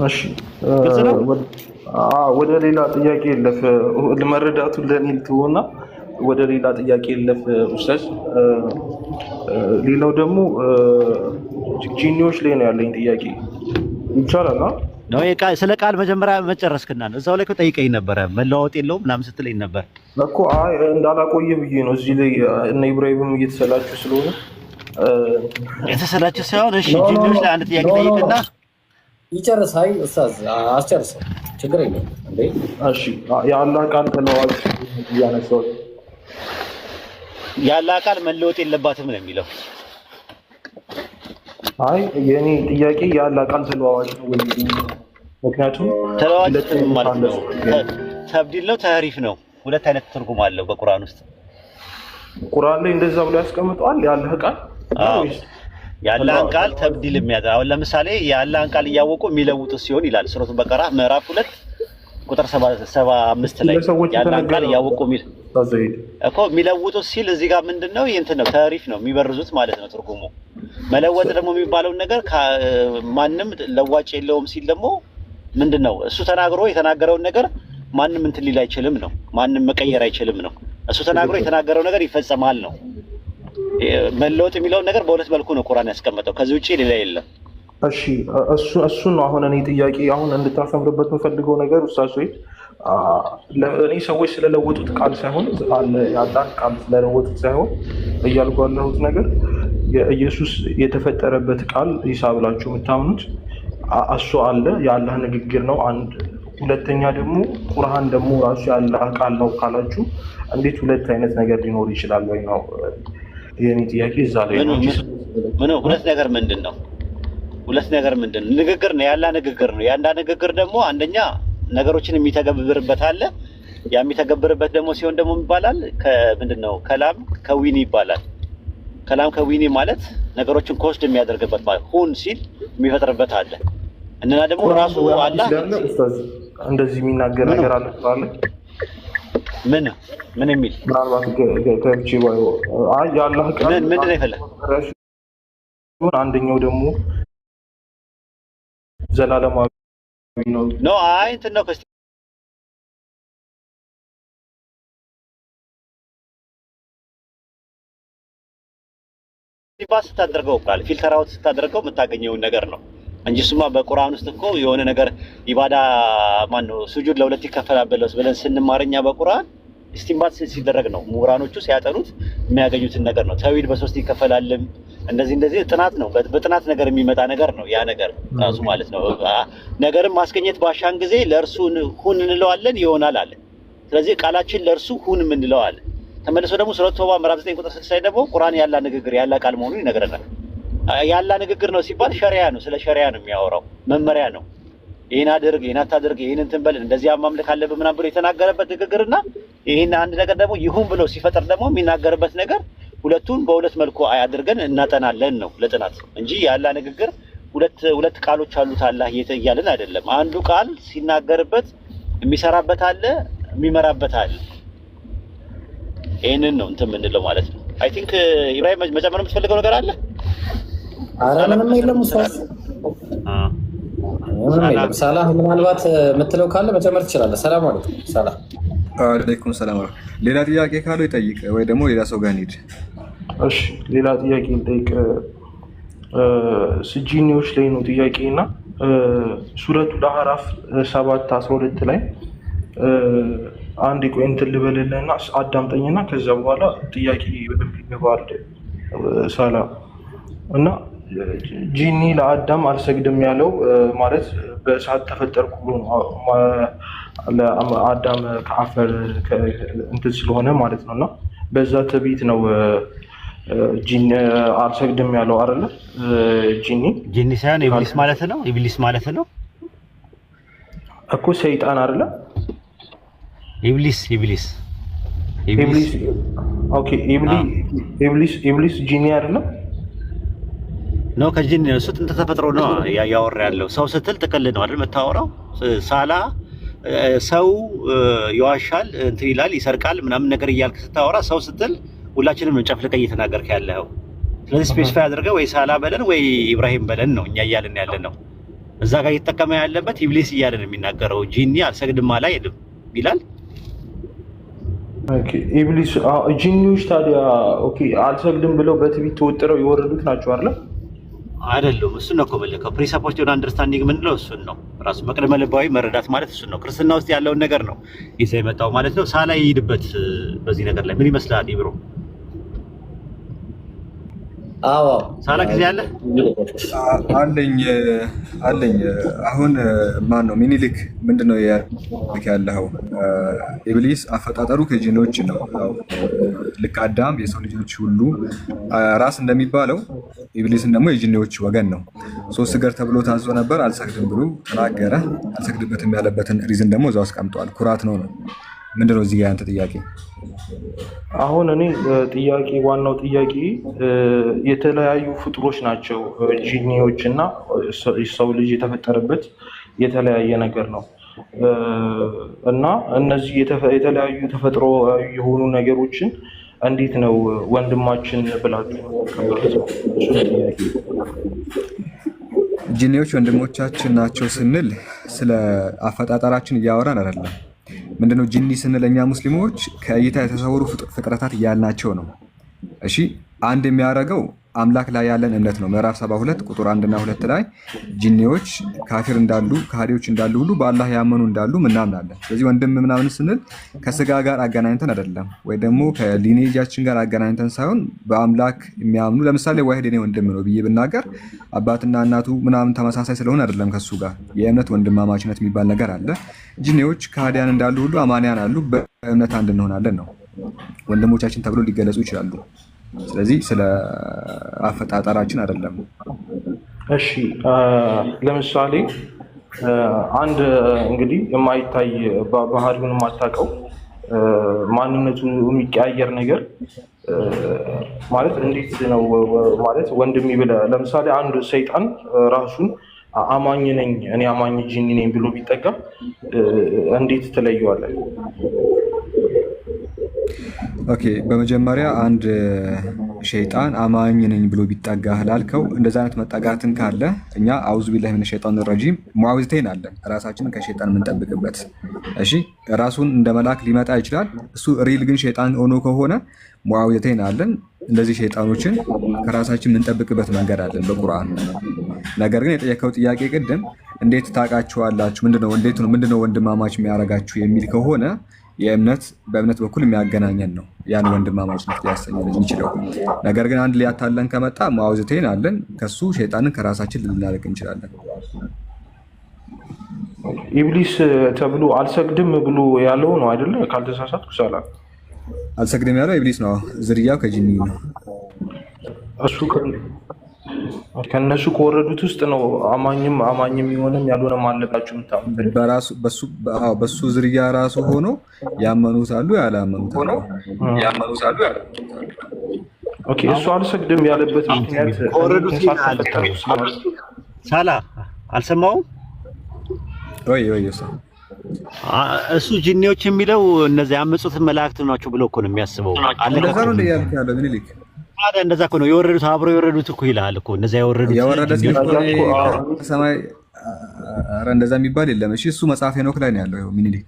እሺ ወደ ሌላ ጥያቄ የለፍ ለመረዳቱን ለኔ ልትሆና ወደ ሌላ ጥያቄ የለፍ ኡስታዝ። ሌላው ደግሞ ጂኒዎች ላይ ነው ያለኝ ጥያቄ። ይቻላል ነው ስለ ቃል መጀመሪያ መጨረስክና ነው እዛው ላይ እኮ ጠይቀኝ ነበረ። መለዋወጥ የለውም ምናምን ስትለኝ ነበር እኮ። አይ እንዳላቆየ ብዬ ነው። እዚህ ላይ እነ ኢብራሂምም እየተሰላችሁ ስለሆነ የተሰላችሁ ሳይሆን እሺ ጂኒዎች ላይ አንድ ጥያቄ ጠይቅና ይጨርስ። አይ ኡስታዝ አስጨርሰው፣ ችግር የለም እንዴ። እሺ የአላህ ቃል ተለዋዋጭ ያነሳው የአላህ ቃል መለወጥ የለባትም ነው የሚለው። አይ የኔ ጥያቄ የአላህ ቃል ተለዋዋጭ ነው ወይ? ምክንያቱም ተለዋጭ ማለት ነው። ተብዲል ነው ተህሪፍ ነው። ሁለት አይነት ትርጉም አለው በቁርአን ውስጥ። ቁርአን ላይ እንደዛ ብሎ ያስቀምጠዋል ያለህ ቃል የአላህን ቃል ተብዲል የሚያደርግ አሁን ለምሳሌ የአላህን ቃል እያወቁ የሚለውጡ ሲሆን ይላል ሱረቱ በቀራ ምዕራፍ 2 ቁጥር 75 ላይ የአላህን ቃል እያወቁ እኮ የሚለውጡት ሲል እዚህ ጋር ምንድነው እንትን ነው ተህሪፍ ነው የሚበርዙት ማለት ነው ትርጉሙ። መለወጥ ደግሞ የሚባለው ነገር ማንም ለዋጭ የለውም ሲል ደግሞ ምንድነው እሱ ተናግሮ የተናገረውን ነገር ማንም እንትን ሊል አይችልም ነው። ማንም መቀየር አይችልም ነው። እሱ ተናግሮ የተናገረው ነገር ይፈጸማል ነው። መለወጥ የሚለውን ነገር በሁለት መልኩ ነው ቁርአን ያስቀመጠው። ከዚህ ውጪ ሌላ የለም። እሺ እሱ ነው አሁን እኔ ጥያቄ አሁን እንድታሰምርበት የምፈልገው ነገር ኡስታዝ ወይ እኔ ሰዎች ስለለወጡት ቃል ሳይሆን የአላህን ቃል ስለለወጡት ሳይሆን እያልኩ ያለሁት ነገር የኢየሱስ የተፈጠረበት ቃል ኢሳ ብላችሁ የምታምኑት እሱ አለ የአላህ ንግግር ነው አንድ። ሁለተኛ ደግሞ ቁርአን ደግሞ ራሱ የአላህ ቃል ነው ካላችሁ እንዴት ሁለት አይነት ነገር ሊኖር ይችላል ወይ ነው የኔ ጥያቄ። እዛ ላይ ነው ሁለት ነገር ምንድነው? ሁለት ነገር ምንድነው? ንግግር ነው ያላህ ንግግር ነው። ያንዳ ንግግር ደግሞ አንደኛ ነገሮችን የሚተገብርበት አለ። ያ የሚተገብርበት ደግሞ ሲሆን ደግሞ ይባላል ከምንድነው ከላም ከዊኒ ይባላል። ከላም ከዊኒ ማለት ነገሮችን ኮስት የሚያደርግበት ማለት ሁን ሲል የሚፈጥርበት አለ። እና ደግሞ ራሱ አላህ እንደዚህ የሚናገር ነገር አለ አይደል? ምን የሚል ምናልባት ገብቼ አይ ያላህ ቃል ምንድን ነው ይፈላል። አንደኛው ደግሞ ዘላለማዊ ነው አይ እንትን ነው ሲባስ ስታደርገው ቃል ፊልተር አውት ስታደርገው የምታገኘውን ነገር ነው እንጂ ስማ በቁርአን ውስጥ እኮ የሆነ ነገር ኢባዳ ማነው ሱጁድ ለሁለት ይከፈላል ብለን ስንማርኛ በቁርአን እስቲምባት ሲደረግ ነው ምሁራኖቹ ሲያጠኑት የሚያገኙትን ነገር ነው። ተውሂድ በሶስት ይከፈላልም እንደዚህ ጥናት ነው። በጥናት ነገር የሚመጣ ነገር ነው ያ ነገር ራሱ ማለት ነው። ነገርን ማስገኘት ባሻን ጊዜ ለእርሱ ሁን እንለዋለን ይሆናል አለ። ስለዚህ ቃላችን ለእርሱ ሁን እንለዋለን። ተመልሶ ደግሞ ሱረቱ ተውባ ምዕራፍ 9 ቁጥር 6 ላይ ደግሞ ቁርአን ያላ ንግግር ያላ ቃል መሆኑን ይነግረናል። ያላ ንግግር ነው ሲባል ሸሪዓ ነው፣ ስለ ሸሪዓ ነው የሚያወራው፣ መመሪያ ነው። ይሄን አድርግ ይሄን አታድርግ ይሄን እንትን በል እንደዚህ ማምለክ አለብህ ምናምን ብሎ የተናገረበት ንግግርና ይሄን አንድ ነገር ደግሞ ይሁን ብሎ ሲፈጥር ደግሞ የሚናገርበት ነገር ሁለቱን በሁለት መልኩ አድርገን እናጠናለን ነው ለጥናት እንጂ ያላ ንግግር ሁለት ቃሎች አሉት አላህ እያልን አይደለም። አንዱ ቃል ሲናገርበት የሚሰራበት አለ የሚመራበት አለ። ይሄንን ነው እንትን የምንለው ማለት ነው። አይ ቲንክ ኢብራሂም መጨመር የምትፈልገው ነገር አለ? ኧረ ምንም የለም ኡስታዝ። ሰላም ምናልባት የምትለው ካለ መጨመር ትችላለህ። ሰላም አለይኩም። ሰላም አለይኩም ሰላም። ሌላ ጥያቄ ካለው ይጠይቅ ወይ ደግሞ ሌላ ሰው ጋር እንሂድ። እሺ ሌላ ጥያቄ ልጠይቅ። ስጂኒዎች ላይ ነው ጥያቄ እና ሱረቱ አዕራፍ 7:12 ላይ አንድ ቆይ እንትን ልበልልህና አዳምጠኝና ከዛ በኋላ ጥያቄ በደንብ ይገባል። ሰላም እና ጂኒ ለአዳም አልሰግድም ያለው ማለት በእሳት ተፈጠርኩ ብሎ ነው። ለአዳም ከአፈር እንትን ስለሆነ ማለት ነው እና በዛ ትዕቢት ነው ጂኒ አልሰግድም ያለው አይደለ? ጂኒ ሳይሆን ኢብሊስ ማለት ነው። ኢብሊስ ማለት ነው እኮ ሰይጣን አይደለ? ኢብሊስ ኦኬ። ኢብሊስ ጂኒ አይደለም ነው። ከጂኒ ነው እሱ ጥንተ ተፈጥሮ ነው ያወራ ያለው። ሰው ስትል ጥቅል ነው አይደል የምታወራው? ሳላ ሰው ይዋሻል እንትን ይላል ይሰርቃል ምናምን ነገር እያልክ ስታወራ ሰው ስትል ሁላችንም ነው ጨፍልቀህ እየተናገርክ ያለው። ስለዚህ ስፔሲፋይ አድርገህ ወይ ሳላ በለን ወይ ኢብራሂም በለን ነው እኛ እያልን ያለ ነው። እዛ ጋር እየተጠቀመ ያለበት ኢብሊስ እያለ ነው የሚናገረው። ጂኒ አልሰግድም አላ አይልም ይላል። ኦኬ ኢብሊስ ጂኒዎች ታዲያ ኦኬ አልሰግድም ብለው በትዕቢት ተወጥረው የወረዱት ናቸው አይደል? አይደለም። እሱን ነው እኮ በለከው ፕሪሰፖርት ኦፍ አንደርስታንዲንግ ምንለው እሱን ነው። ራሱ መቅደመ ልባዊ መረዳት ማለት እሱን ነው። ክርስትና ውስጥ ያለውን ነገር ነው ይዘህ የመጣው ማለት ነው። ሳላ ይሄድበት በዚህ ነገር ላይ ምን ይመስላል ይብሮ? አዎ ሳላ ጊዜ አለ አለኝ። አሁን ማን ነው ሚኒሊክ ምንድነው ያለው? ኢብሊስ አፈጣጠሩ ከጂኖች ነው። ልክ አዳም የሰው ልጆች ሁሉ ራስ እንደሚባለው ኢብሊስን ደግሞ የጂኒዎች ወገን ነው። 3 እግር ተብሎ ታዞ ነበር፣ አልሰግድም ብሎ ተናገረ። አልሰግድበትም ያለበትን ሪዝን ደግሞ እዛው አስቀምጧል። ኩራት ነው። ምንድነው እዚህ ጋር ያንተ ጥያቄ? አሁን እኔ ጥያቄ ዋናው ጥያቄ የተለያዩ ፍጡሮች ናቸው ጂኒዎች እና ሰው ልጅ የተፈጠረበት የተለያየ ነገር ነው እና እነዚህ የተለያዩ ተፈጥሮ የሆኑ ነገሮችን እንዴት ነው ወንድማችን ብላችሁ ከመረጥ ነው? ጂኒዎች ወንድሞቻችን ናቸው ስንል ስለ አፈጣጠራችን እያወራን አይደለም። ምንድነው ጂኒ ስንል እኛ ሙስሊሞች ከእይታ የተሰወሩ ፍጥረታት እያልናቸው ነው። እሺ አንድ የሚያደርገው አምላክ ላይ ያለን እምነት ነው። ምዕራፍ 72 ቁጥር 1 እና 2 ላይ ጂኒዎች ካፊር እንዳሉ ከሃዲዎች እንዳሉ ሁሉ በአላህ ያመኑ እንዳሉ ምናምናለን። ስለዚህ ወንድም ምናምን ስንል ከስጋ ጋር አገናኝተን አይደለም፣ ወይ ደግሞ ከሊኔጃችን ጋር አገናኝተን ሳይሆን በአምላክ የሚያምኑ ለምሳሌ ዋሂድ የኔ ወንድም ነው ብዬ ብናገር አባትና እናቱ ምናምን ተመሳሳይ ስለሆነ አይደለም። ከሱ ጋር የእምነት ወንድማማችነት የሚባል ነገር አለ። ጂኒዎች ከሃዲያን እንዳሉ ሁሉ አማንያን አሉ፣ በእምነት አንድ እንሆናለን ነው። ወንድሞቻችን ተብሎ ሊገለጹ ይችላሉ። ስለዚህ ስለ አፈጣጠራችን አይደለም። እሺ ለምሳሌ አንድ እንግዲህ የማይታይ ባህሪውን የማታውቀው ማንነቱ የሚቀያየር ነገር ማለት እንዴት ነው ማለት ወንድሜ ብለህ ለምሳሌ አንድ ሰይጣን ራሱን አማኝ ነኝ እኔ አማኝ ጂኒ ነኝ ብሎ ቢጠጋ እንዴት ትለየዋለህ? ኦኬ በመጀመሪያ አንድ ሸይጣን አማኝ ነኝ ብሎ ቢጠጋህ ላልከው እንደዛ አይነት መጠጋትን ካለ እኛ አውዙ ቢላሂ ሚነ ሸይጣን ረጂም ሙዓዊዘተይን አለን ራሳችንን ከሸይጣን የምንጠብቅበት። እሺ ራሱን እንደ መልአክ ሊመጣ ይችላል። እሱ ሪል ግን ሸይጣን ሆኖ ከሆነ ሙዓዊዘተይን አለን። እንደዚህ ሸይጣኖችን ከራሳችን የምንጠብቅበት መንገድ አለን በቁርአን። ነገር ግን የጠየቀው ጥያቄ ቅድም እንዴት ታውቃችኋላችሁ ምንድነው ወንድማማች የሚያደርጋችሁ የሚል ከሆነ የእምነት በእምነት በኩል የሚያገናኘን ነው ያን ወንድማማችነት ሊያሰኘን የሚችለው። ነገር ግን አንድ ሊያታለን ከመጣ ሙዓዊዘተይን አለን፣ ከሱ ሸይጣንን ከራሳችን ልናርቅ እንችላለን። ኢብሊስ ተብሎ አልሰግድም ብሎ ያለው ነው አይደለ? ካልተሳሳትኩ ሰላ አልሰግድም ያለው ኢብሊስ ነው። ዝርያው ከጂኒ ነው። እሱ ከነሱ ከወረዱት ውስጥ ነው አማኝም የሆነም ያልሆነም አለባችሁ የምታምኑት። በሱ ዝርያ ራሱ ሆኖ ያመኑት አሉ፣ ያላመኑት አሉ። ኦኬ እሱ አልሰግድም ያለበት ምክንያት ከወረዱት ሳላ አልሰማውም ወይ እሱ ጂኒዎች የሚለው እነዚህ ያመጹትን መላእክት ናቸው ብሎ እኮ ነው የሚያስበው። እንደዛ ነው እንደያልክ ያለው ምኒልክ ታዲያ እንደዛ እኮ ነው የወረዱት፣ አብረው የወረዱት እኮ ይላል እኮ እነዛ የወረዱት ሰማይ። ኧረ እንደዛ የሚባል የለም። እሺ እሱ መጽሐፈ ሄኖክ ላይ ነው ያለው። ይኸው ምኒልክ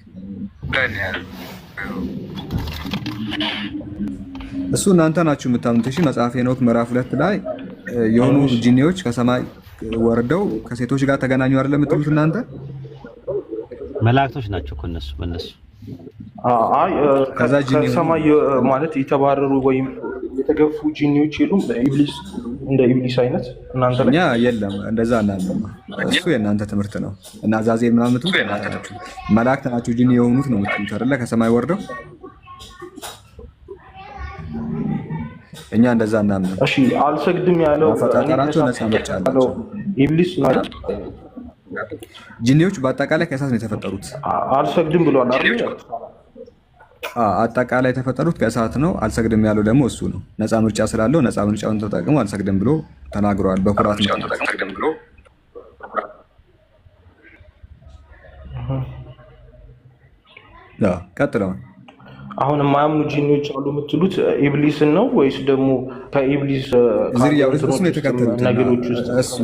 እሱ እናንተ ናችሁ የምታምኑት። እሺ መጽሐፈ ሄኖክ ምዕራፍ 2 ላይ የሆኑ ጂኒዎች ከሰማይ ወርደው ከሴቶች ጋር ተገናኙ አይደለም የምትሉት እናንተ? መላእክቶች ናቸው እኮ እነሱ በእነሱ ከሰማይ ማለት የተባረሩ ወይም የተገፉ ጂኒዎች የሉም። ኢብሊስ እንደ ኢብሊስ አይነት እናንተ እኛ የለም እንደዛ እናንተ እሱ የእናንተ ትምህርት ነው። እና ዛዜ ምናምን የምትሉት እናንተ ናችሁ። መላእክት ናቸው ጂኒ የሆኑት ነው የምትሉት አይደለ? ከሰማይ ወርደው እኛ እንደዛ እናምነው። እሺ አልሰግድም ያለው ፈጣጣራቸው ነፃ ምርጫ አላቸው። ኢብሊስ ማለት ጂኒዎች በአጠቃላይ ከእሳት ነው የተፈጠሩት። አልሰግድም ብሏል አይደል? አጠቃላይ የተፈጠሩት ከእሳት ነው። አልሰግድም ያለው ደግሞ እሱ ነው። ነፃ ምርጫ ስላለው ነፃ ምርጫውን ተጠቅሞ አልሰግድም ብሎ ተናግሯል። በኩራት ነው። ቀጥለው አሁን የማያምኑ ጂኒዎች አሉ የምትሉት ኢብሊስን ነው ወይስ ደግሞ ከኢብሊስ ነገሮች ውስጥ?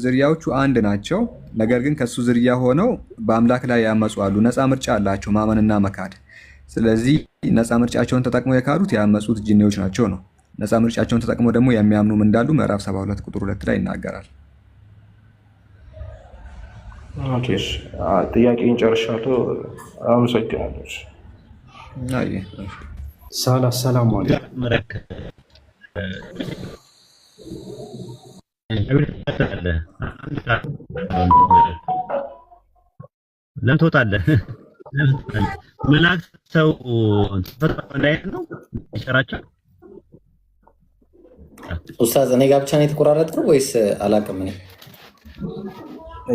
ዝርያዎቹ አንድ ናቸው። ነገር ግን ከሱ ዝርያ ሆነው በአምላክ ላይ ያመፁ አሉ። ነፃ ምርጫ አላቸው ማመንና መካድ። ስለዚህ ነፃ ምርጫቸውን ተጠቅመው የካዱት ያመፁት ጂኒዎች ናቸው ነው። ነፃ ምርጫቸውን ተጠቅመው ደግሞ የሚያምኑም እንዳሉ ምዕራፍ 72 ቁጥር 2 ላይ ይናገራል። ኦኬ ጥያቄን ጨርሻለሁ። አመሰግናለሁ። ሰላም አለይኩም። ለምን ትወጣለህ? መላእክት ሰው ተፈጥሮ እንዳይነት ነው ይሰራቸው። ኡስታዝ እኔ ጋር ብቻ ነው የተቆራረጥከው ወይስ አላውቅም? እኔ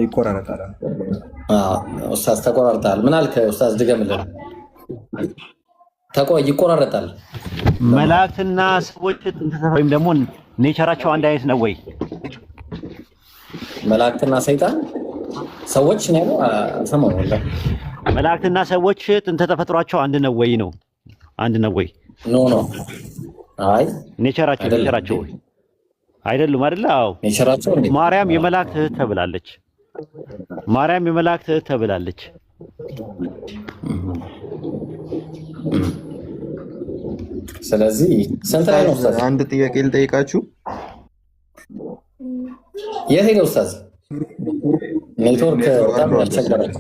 ይቆራረጣል። ኡስታዝ ተቆራርጣል። ምን አልክ ኡስታዝ? ድገምልን። ይቆራረጣል። መላእክትና ሰዎች ወይም ደግሞ ኔቸራቸው አንድ አይነት ነው ወይ? መላእክትና ሰይጣን ሰዎች ነው ሰማው ወላ መላእክትና ሰዎች ጥንተ ተፈጥሯቸው አንድ ነው ወይ ነው? አንድ ነው ወይ? ኖ አይ ኔቸራቸው ወይ አይደሉም አይደል? አዎ ኔቸራቸው እንዴ? ማርያም የመላእክት እህት ተብላለች። ማርያም የመላእክት እህት ተብላለች። ስለዚህ ስንት ላይ ነው ኡስታዝ? አንድ ጥያቄ ልጠይቃችሁ። የት ነው ኡስታዝ? ኔትወርክ በጣም ያስቸገራል።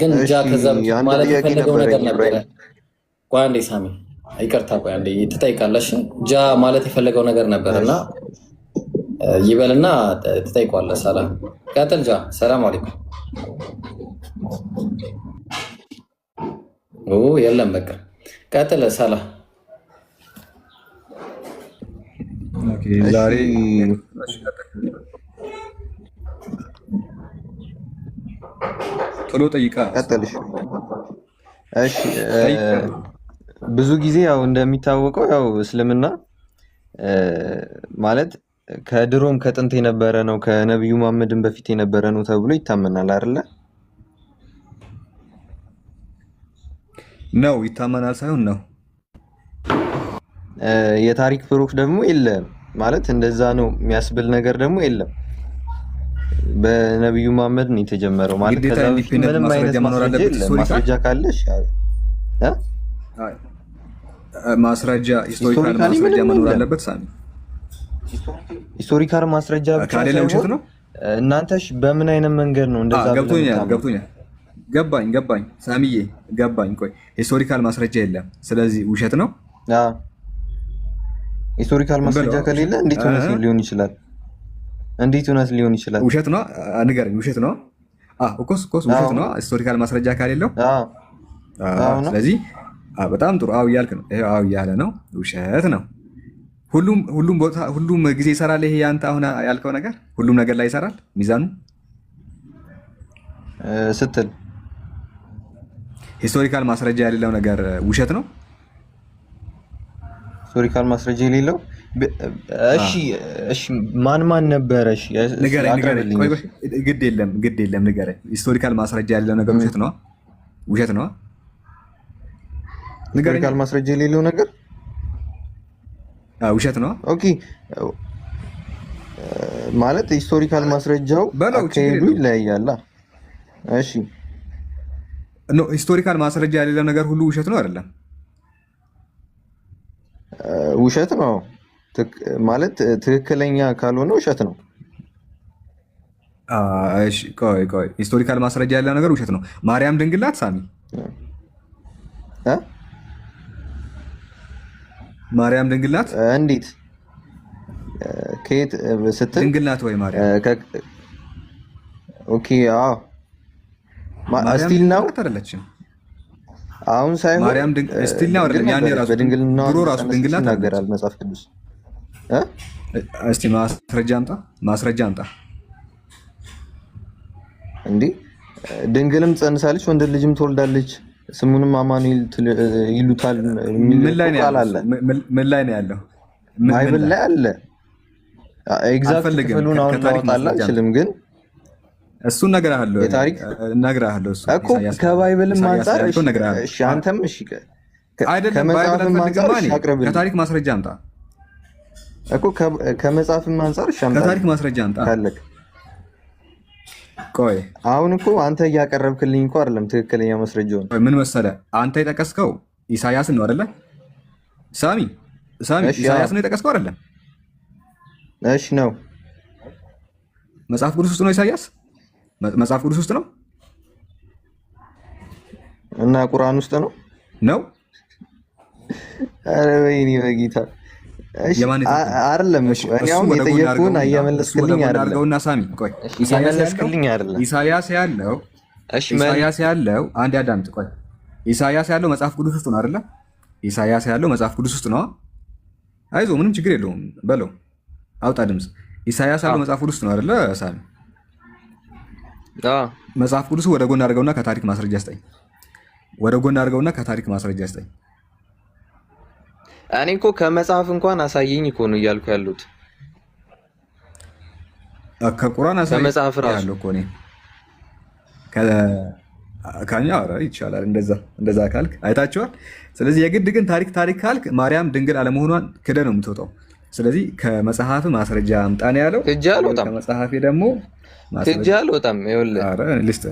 ግን ከዛ ማለት የፈለገው ነገር ነበረ። ቆይ አንዴ ሳሚ ይቅርታ፣ ቆይ አንዴ ትጠይቃለሽ። ማለት የፈለገው ነገር ነበርና ይበልና ትጠይቋለህ። ሰላም ቀጥል። ሰላም አለይኩም። የለም በቃ ቀጥል። ሰላም ዛሬ ቶሎ ጠይቃ ቀጥልሽ። እሺ ብዙ ጊዜ ያው እንደሚታወቀው ያው እስልምና ማለት ከድሮም ከጥንት የነበረ ነው፣ ከነብዩ መሐመድን በፊት የነበረ ነው ተብሎ ይታመናል አይደለ? ነው ይታመናል ሳይሆን ነው። የታሪክ ፕሩፍ ደግሞ የለም ማለት እንደዛ ነው የሚያስብል ነገር ደግሞ የለም። በነብዩ መሐመድ ነው የተጀመረው ማለት ከዛ በፊት ምንም አይነት ማስረጃ ካለሽ ማስረጃ ሂስቶሪካል ማስረጃ መኖር አለበት። ሳሚ ሂስቶሪካል ማስረጃ ብቻ ካለ ውሸት ነው። እናንተሽ በምን አይነት መንገድ ነው እንደዛ? ገብቶኛል። ገባኝ ሳሚዬ ገባኝ። ቆይ ሂስቶሪካል ማስረጃ የለም፣ ስለዚህ ውሸት ነው። ሂስቶሪካል ማስረጃ ከሌለ እንዴት እውነት ሊሆን ይችላል? እንዴት እውነት ሊሆን ይችላል? ውሸት ነው። ንገረኝ። ውሸት ነው። ኮስ ውሸት ነው ሂስቶሪካል ማስረጃ ከሌለው። ስለዚህ በጣም ጥሩ። እያልክ ነው። ይሄ እያለ ነው። ውሸት ነው። ሁሉም ቦታ ሁሉም ጊዜ ይሰራል። ይሄ ያንተ አሁን ያልከው ነገር ሁሉም ነገር ላይ ይሰራል። ሚዛኑ ስትል ሂስቶሪካል ማስረጃ የሌለው ነገር ውሸት ነው። ሂስቶሪካል ማስረጃ የሌለው እሺ ማን ነበረ? እሺ ንገረኝ። ግድ የለም ንገረኝ። ሂስቶሪካል ማስረጃ የሌለው ነገር ውሸት ነው። ሂስቶሪካል ማስረጃ የሌለው ነገር ውሸት ነው። ኦኬ ማለት ሂስቶሪካል ማስረጃው አካሄዱ ይለያያል። እሺ ሂስቶሪካል ማስረጃ የሌለው ነገር ሁሉ ውሸት ነው አይደለም? ውሸት ነው ማለት ትክክለኛ ካልሆነ ውሸት ነው። እሺ ቆይ ሂስቶሪካል ማስረጃ ያለው ነገር ውሸት ነው። ማርያም ድንግል ናት ሳሚ? ማርያም ድንግል ናት? እንዴት ከየት ስትል ድንግል ናት ወይ ማርያም? ኦኬ ስቲል ነው አይደለችም? አሁን ሳይሆን ማርያም ስቲል ነው አይደለም? ያኔ ራሱ በድንግልና ድሮ ራሱ ድንግል ናት ይናገራል መጽሐፍ ቅዱስ። እስቲ ማስረጃ አምጣ። እንዴ ድንግልም ጸንሳለች፣ ወንድ ልጅም ትወልዳለች፣ ስሙንም አማኑኤል ይሉታል ምን ላይ ነው ያለው? ባይብል ላይ አለ። ኤግዛክት ክፍሉን አሁን ማውጣት አልችልም፣ ግን እሱን እነግርሃለሁ። እሱ እኮ ከባይብልም አንፃር እሺ፣ አንተም እሺ አይደለም ባይብል አቅርብልኝ። ከታሪክ ማስረጃ አምጣ እኮ ከመጽሐፍም አንፃር እሺ፣ ከታሪክ ማስረጃ አምጣ ካለክ። ቆይ አሁን እኮ አንተ እያቀረብክልኝ እኮ አይደለም ትክክለኛ ማስረጃውን። ምን መሰለህ አንተ የጠቀስከው ኢሳያስን ነው አይደለ? ሳሚ ኢሳያስን የጠቀስከው አይደለም? እሺ ነው። መጽሐፍ ቅዱስ ውስጥ ነው ኢሳያስ? መጽሐፍ ቅዱስ ውስጥ ነው እና ቁርአን ውስጥ ነው? ኧረ ወይኔ በጌታ እሺ የማን አይደለም። እሺ እኔ አሁን የጠየቅኩህን እየመለስክልኝ አይደለም። አድርገውና ሳሚ ቆይ እየመለስክልኝ አይደለም። ኢሳያስ ያለው እሺ ኢሳያስ ያለው አንድ አዳምጥ። ቆይ ኢሳያስ ያለው መጽሐፍ ቅዱስ ውስጥ ነው አይደለ? ኢሳያስ ያለው መጽሐፍ ቅዱስ ውስጥ ነው። አይዞ ምንም ችግር የለውም በለው፣ አውጣ ድምፅ። ኢሳያስ ያለው መጽሐፍ ቅዱስ ውስጥ ነው አይደለ ሳሚ? መጽሐፍ ቅዱስ ወደ ጎን አድርገውና ከታሪክ ማስረጃ ስጠኝ። ወደ ጎን አድርገውና ከታሪክ ማስረጃ ስጠኝ። እኔ እኮ ከመጽሐፍ እንኳን አሳየኝ እኮ ነው እያልኩ ያሉት። ከቁርአን አሳየኝ ከመጽሐፍ ራሱ ያለው እኮ ነው። ከኛ ኧረ ይቻላል። እንደዛ ካልክ አይታችኋል። ስለዚህ የግድ ግን ታሪክ ካልክ ማርያም ድንግል አለመሆኗን ክደ ነው የምትወጣው። ስለዚህ ከመጽሐፍ ማስረጃ አምጣ ነው ያለው። ክጄ አልወጣም። ከመጽሐፌ ደግሞ ክጄ አልወጣም። ይኸውልህ ኧረ ልስጥ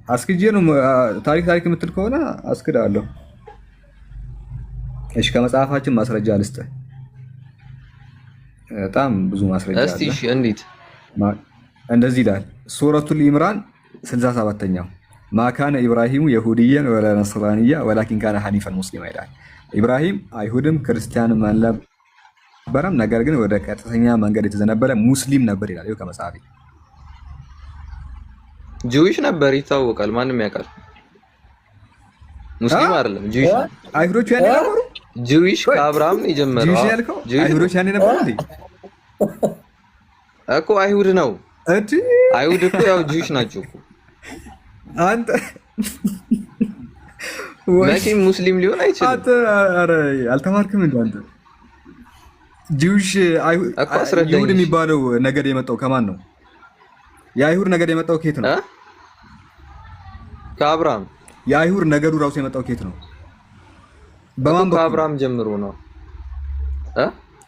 አስክጄ ነው ታሪክ የምትል ከሆነ አስክዳለሁ። እሺ ከመጽሐፋችን ማስረጃ ልስጥ። በጣም ብዙ ማስረጃ አለ። እስቲ እሺ እንዴት እንደዚህ ይላል ሱረቱል ኢምራን 67ኛው ማካነ ኢብራሂሙ የሁድየን ወላ ነስራንያ ወላኪን ካነ ሐኒፈን ሙስሊማ ይላል። ኢብራሂም አይሁድም ክርስቲያንም አልነበረም፣ ነገር ግን ወደ ቀጥተኛ መንገድ የተዘነበለ ሙስሊም ነበር ይላል። ይኸው ከመጽሐፌ ጁዊሽ ነበር ይታወቃል፣ ማንም ያውቃል። ሙስሊም አይደለም ጁዊሽ። አይሁዶች ያኔ ነበሩ። ጁዊሽ ከአብርሃም ነው የጀመረው። ጁዊሽ ያልከው አይሁዶች ያኔ ነበሩ እንዴ? እኮ አይሁድ ነው እቺ አይሁድ እኮ ያው ጁዊሽ ናቸው እኮ። አንተ መቼም ሙስሊም ሊሆን አይችልም። አንተ ኧረ አልተማርክም እንዴ አንተ? ጁዊሽ አይሁድ የሚባለው ነገድ የመጣው ከማን ነው? የአይሁድ ነገድ የመጣው ከየት ነው? ከአብርሃም። የአይሁድ ነገዱ ራሱ የመጣው ከየት ነው? በማን በኩል? ከአብርሃም ጀምሮ ነው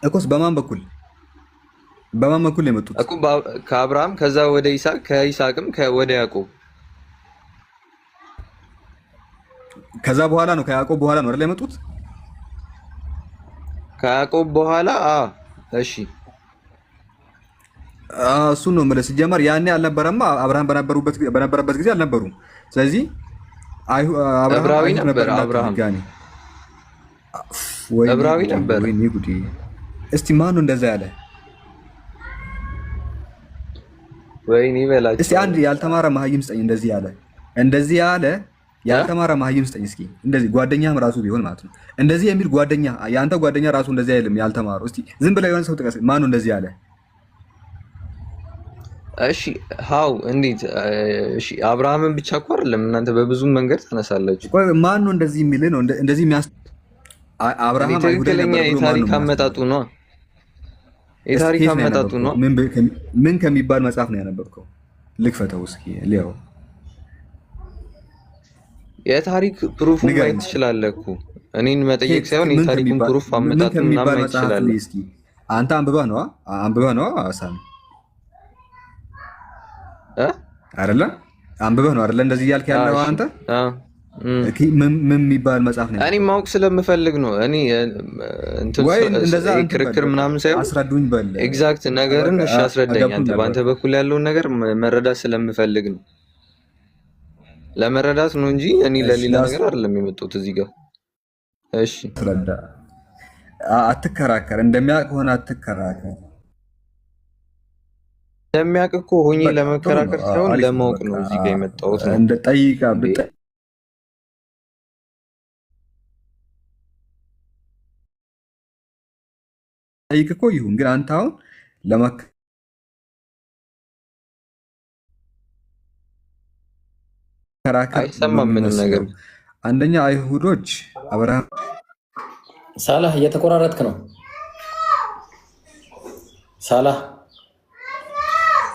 እኮስ። በማን በኩል የመጡት እኮ? ከአብርሃም ከዛ ወደ ይስሐቅ፣ ከይስሐቅም ወደ ያዕቆብ። ከዛ በኋላ ነው ከያዕቆብ በኋላ ነው አይደል የመጡት? ከያዕቆብ በኋላ እሺ እሱን ነው የምልህ። ሲጀመር ያኔ አልነበረማ። አብርሃም በነበረበት ጊዜ አልነበሩም። ስለዚህ ዕብራዊ ነበር አብርሃም። ዕብራዊ ነበር። እስቲ ማን ነው እንደዛ ያለ? ወይኔ በላቸው። እስቲ አንድ ያልተማረ መሀይም ስጠኝ እንደዚህ ያለ ያልተማረ መሀይም ስጠኝ እስኪ። እንደዚህ ጓደኛም ራሱ ቢሆን ማለት ነው እንደዚህ የሚል ጓደኛ፣ የአንተ ጓደኛ ራሱ እንደዚህ አይልም ያልተማረው። እስቲ ዝም ብለህ የሆነ ሰው ጥቀስ። ማን ነው እንደዚህ ያለ? እሺ ሃው እንዴት? እሺ አብርሃምን ብቻ እኮ አይደለም እናንተ በብዙ መንገድ ተነሳላችሁ። ቆይ ማን ነው እንደዚህ የሚል ነው? እንደዚህ የሚያስ አብርሃም ትክክለኛ የታሪክ አመጣጡ ነው። የታሪክ አመጣጡ ነው። ምን ከሚባል መጽሐፍ ነው ያነበብከው? ልክፈተው እስኪ ሊያው። የታሪክ ፕሩፍ ማየት ትችላለህ እኮ እኔን መጠየቅ ሳይሆን የታሪኩን ፕሩፍ አመጣጡ ምናምን ማየት ትችላለህ። እስኪ አንተ አንብበህ ነው ሳሚ አይደለ? አንብበህ ነው አይደለ? እንደዚህ እያልክ ያለው አንተ ምን የሚባል መጽሐፍ ነው? እኔ ማወቅ ስለምፈልግ ነው። እኔ ክርክር ምናምን ሳይሆን አስረዱኝ በል ኤግዛክት ነገርን። እሺ አስረዳኝ። አንተ በአንተ በኩል ያለውን ነገር መረዳት ስለምፈልግ ነው። ለመረዳት ነው እንጂ እኔ ለሌላ ነገር አይደለም የመጣሁት እዚህ ጋር። እሺ አስረዳ። አትከራከር። እንደሚያውቅ ሆነ አትከራከር። እንደሚያውቅ እኮ ሆኜ ለመከራከር ሳይሆን ለማወቅ ነው እዚህ ጋር የመጣሁት ነው። እንደ ጠይቃ ጠይቅ እኮ ይሁን፣ ግን አንተ አሁን ለመከራከር አይሰማም ምንም ነገር። አንደኛ አይሁዶች አብርሃም ሳላህ እየተቆራረጥክ ነው። ሳላህ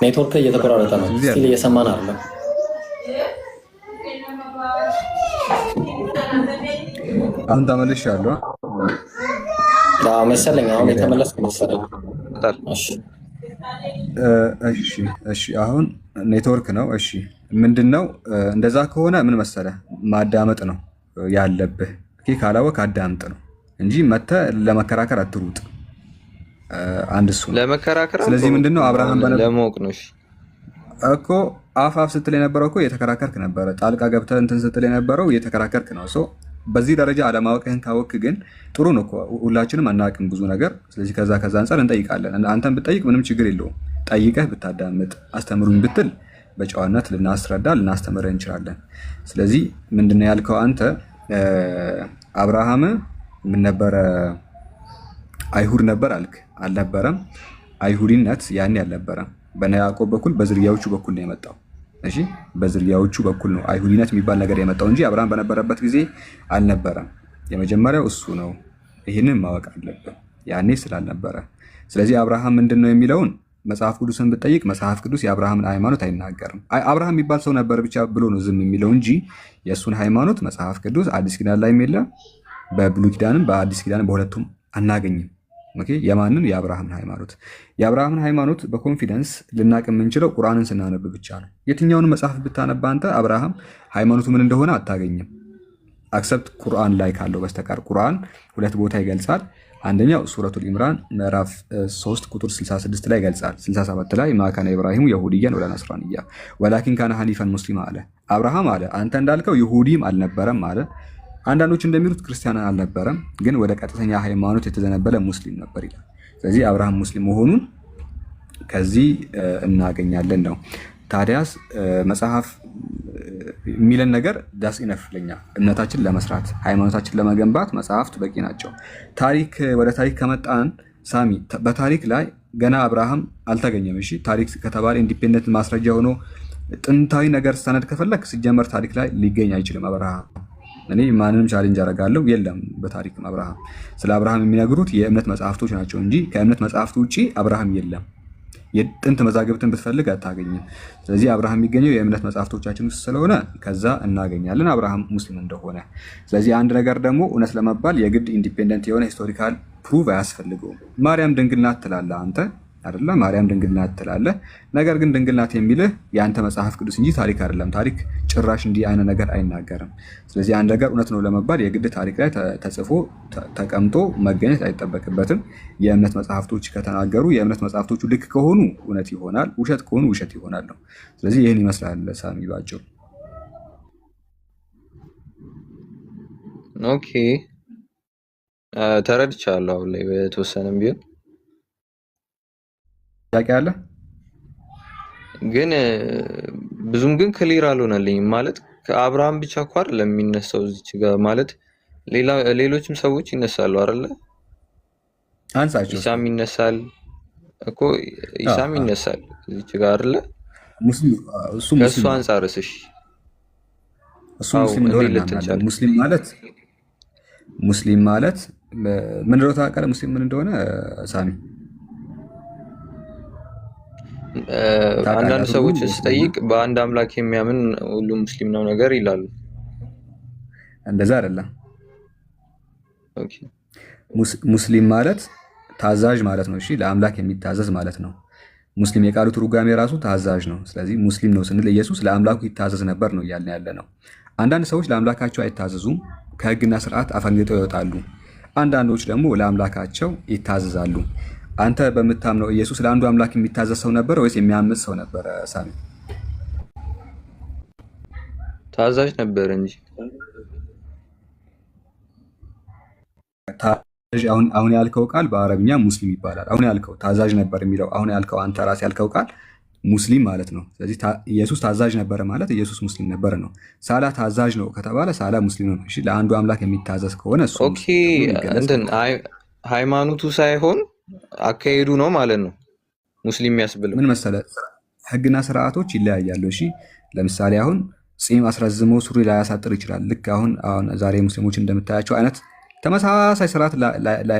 ኔትወርክ እየተቆራረጠ ነው። ስቲል እየሰማን አይደለም። አሁን ተመልሻለሁ መሰለኝ። አሁን የተመለስኩ መሰለኝ። እሺ አሁን ኔትወርክ ነው። እሺ ምንድነው? እንደዛ ከሆነ ምን መሰለህ ማዳመጥ ነው ያለብህ። ካላወቅ አዳምጥ ነው እንጂ መተህ ለመከራከር አትሩጥ። አንድ እሱ ለመከራከር። ስለዚህ ምንድነው አብርሃም ለማወቅ ነው እኮ አፍ ስትል የነበረው እኮ እየተከራከርክ ነበረ። ጣልቃ ገብተህ እንትን ስትል የነበረው እየተከራከርክ ነው። በዚህ ደረጃ አለማወቅህን ካወቅ ግን ጥሩ ነው እኮ ሁላችንም አናውቅም ብዙ ነገር። ስለዚህ ከዛ አንጻር እንጠይቃለን። አንተን ብትጠይቅ ምንም ችግር የለውም። ጠይቀህ ብታዳምጥ አስተምሩኝ ብትል በጨዋነት ልናስረዳ ልናስተምርህ እንችላለን። ስለዚህ ምንድነው ያልከው አንተ አብርሃም ምን ነበረ? አይሁድ ነበር አልክ። አልነበረም። አይሁዲነት ያኔ አልነበረም። በያዕቆብ በኩል በዝርያዎቹ በኩል ነው የመጣው። እሺ በዝርያዎቹ በኩል ነው አይሁዲነት የሚባል ነገር የመጣው እንጂ አብርሃም በነበረበት ጊዜ አልነበረም። የመጀመሪያው እሱ ነው። ይህንን ማወቅ አለብን ያኔ ስላልነበረ። ስለዚህ አብርሃም ምንድን ነው የሚለውን መጽሐፍ ቅዱስን ብትጠይቅ መጽሐፍ ቅዱስ የአብርሃምን ሃይማኖት አይናገርም። አብርሃም የሚባል ሰው ነበር ብቻ ብሎ ነው ዝም የሚለው እንጂ የእሱን ሃይማኖት መጽሐፍ ቅዱስ አዲስ ኪዳን ላይም የለ፣ በብሉይ ኪዳንም በአዲስ ኪዳንም በሁለቱም አናገኝም። የማንን? የአብርሃምን ሃይማኖት። የአብርሃምን ሃይማኖት በኮንፊደንስ ልናቅ የምንችለው ቁርአንን ስናነብ ብቻ ነው። የትኛውን መጽሐፍ ብታነባ አንተ አብርሃም ሃይማኖቱ ምን እንደሆነ አታገኝም፣ አክሰፕት ቁርአን ላይ ካለው በስተቀር። ቁርአን ሁለት ቦታ ይገልጻል። አንደኛው ሱረቱል ኢምራን ምዕራፍ 3 ቁጥር 66 ላይ ይገልጻል። 67 ላይ ማካነ ኢብራሂሙ የሁዲያን ወላ ነስራንያ ወላኪን ካነ ሐኒፈን ሙስሊማ አለ። አብርሃም አለ አንተ እንዳልከው ይሁዲም አልነበረም አለ። አንዳንዶች እንደሚሉት ክርስቲያን አልነበረም፣ ግን ወደ ቀጥተኛ ሃይማኖት የተዘነበለ ሙስሊም ነበር ይላል። ስለዚህ አብርሃም ሙስሊም መሆኑን ከዚህ እናገኛለን ነው። ታዲያስ መጽሐፍ የሚለን ነገር ዳስ ኢነፍለኛ እምነታችን ለመስራት ሃይማኖታችን ለመገንባት መጽሐፍት በቂ ናቸው። ወደ ታሪክ ከመጣን ሳሚ በታሪክ ላይ ገና አብርሃም አልተገኘም። እሺ ታሪክ ከተባለ ኢንዲፔንደንት ማስረጃ ሆኖ ጥንታዊ ነገር ሰነድ ከፈለክ ሲጀመር ታሪክ ላይ ሊገኝ አይችልም አብርሃም። እኔ ማንንም ቻሌንጅ አደርጋለሁ፣ የለም በታሪክም አብርሃም። ስለ አብርሃም የሚነግሩት የእምነት መጽሐፍቶች ናቸው እንጂ ከእምነት መጽሐፍት ውጭ አብርሃም የለም። የጥንት መዛግብትን ብትፈልግ አታገኝም። ስለዚህ አብርሃም የሚገኘው የእምነት መጽሐፍቶቻችን ውስጥ ስለሆነ ከዛ እናገኛለን አብርሃም ሙስሊም እንደሆነ። ስለዚህ አንድ ነገር ደግሞ እውነት ለመባል የግድ ኢንዲፔንደንት የሆነ ሂስቶሪካል ፕሩቭ አያስፈልገውም። ማርያም ድንግል ናት ትላለህ አንተ አይደለ? ማርያም ድንግል ናት ትላለህ። ነገር ግን ድንግል ናት የሚልህ የአንተ መጽሐፍ ቅዱስ እንጂ ታሪክ አይደለም። ታሪክ ጭራሽ እንዲህ አይነት ነገር አይናገርም። ስለዚህ አንድ ነገር እውነት ነው ለመባል የግድ ታሪክ ላይ ተጽፎ ተቀምጦ መገኘት አይጠበቅበትም። የእምነት መጽሐፍቶች ከተናገሩ የእምነት መጽሐፍቶቹ ልክ ከሆኑ እውነት ይሆናል፣ ውሸት ከሆኑ ውሸት ይሆናል ነው። ስለዚህ ይህን ይመስላል ሳሚ ባጭሩ። ኦኬ ተረድቻለሁ። አሁን ላይ በተወሰነም ቢሆን ጥያቄ አለ ግን ብዙም ግን ክሊር አልሆነልኝም። ማለት ከአብርሃም ብቻ እኮ አይደለም የሚነሳው እዚች ጋር ማለት ሌሎችም ሰዎች ይነሳሉ አይደለ? አንሳቸው። ኢሳም ይነሳል እኮ ኢሳም ይነሳል እዚች ጋር አይደለ? ከእሱ አንጻርስ? እሺ እሱ ሙስሊም እንደሆነ እናምናለን። ሙስሊም ማለት ምን እንደሆነ ታውቃለህ? ሙስሊም ምን እንደሆነ ሳሚ? አንዳንድ ሰዎች ስጠይቅ በአንድ አምላክ የሚያምን ሁሉ ሙስሊም ነው ነገር ይላሉ። እንደዛ አይደለም። ኦኬ ሙስሊም ማለት ታዛዥ ማለት ነው። እሺ ለአምላክ የሚታዘዝ ማለት ነው። ሙስሊም የቃሉ ትርጓሜ ራሱ ታዛዥ ነው። ስለዚህ ሙስሊም ነው ስንል ኢየሱስ ለአምላኩ ይታዘዝ ነበር ነው እያልን ያለ ነው። አንዳንድ ሰዎች ለአምላካቸው አይታዘዙም፣ ከህግና ስርዓት አፈንግጠው ይወጣሉ። አንዳንዶች ደግሞ ለአምላካቸው ይታዘዛሉ። አንተ በምታምነው ኢየሱስ ለአንዱ አምላክ የሚታዘዝ ሰው ነበር ወይስ የሚያምፅ ሰው ነበር? ሳሚ ታዛዥ ነበር እንጂ። አሁን ያልከው ቃል በአረብኛ ሙስሊም ይባላል። አሁን ያልከው ታዛዥ ነበር የሚለው አሁን ያልከው አንተ ራስ ያልከው ቃል ሙስሊም ማለት ነው። ስለዚህ ኢየሱስ ታዛዥ ነበረ ማለት ኢየሱስ ሙስሊም ነበረ ነው። ሳላ ታዛዥ ነው ከተባለ ሳላ ሙስሊም ነው። እሺ ለአንዱ አምላክ የሚታዘዝ ከሆነ እሱ ኦኬ እንትን ሃይማኖቱ ሳይሆን አካሄዱ ነው ማለት ነው ሙስሊም የሚያስብለው። ምን መሰለህ ህግና ስርዓቶች ይለያያሉ። እሺ ለምሳሌ አሁን ጺም አስረዝሞ ሱሪ ላይ ያሳጥር ይችላል። ልክ አሁን ዛሬ ሙስሊሞች እንደምታያቸው አይነት ተመሳሳይ ስርዓት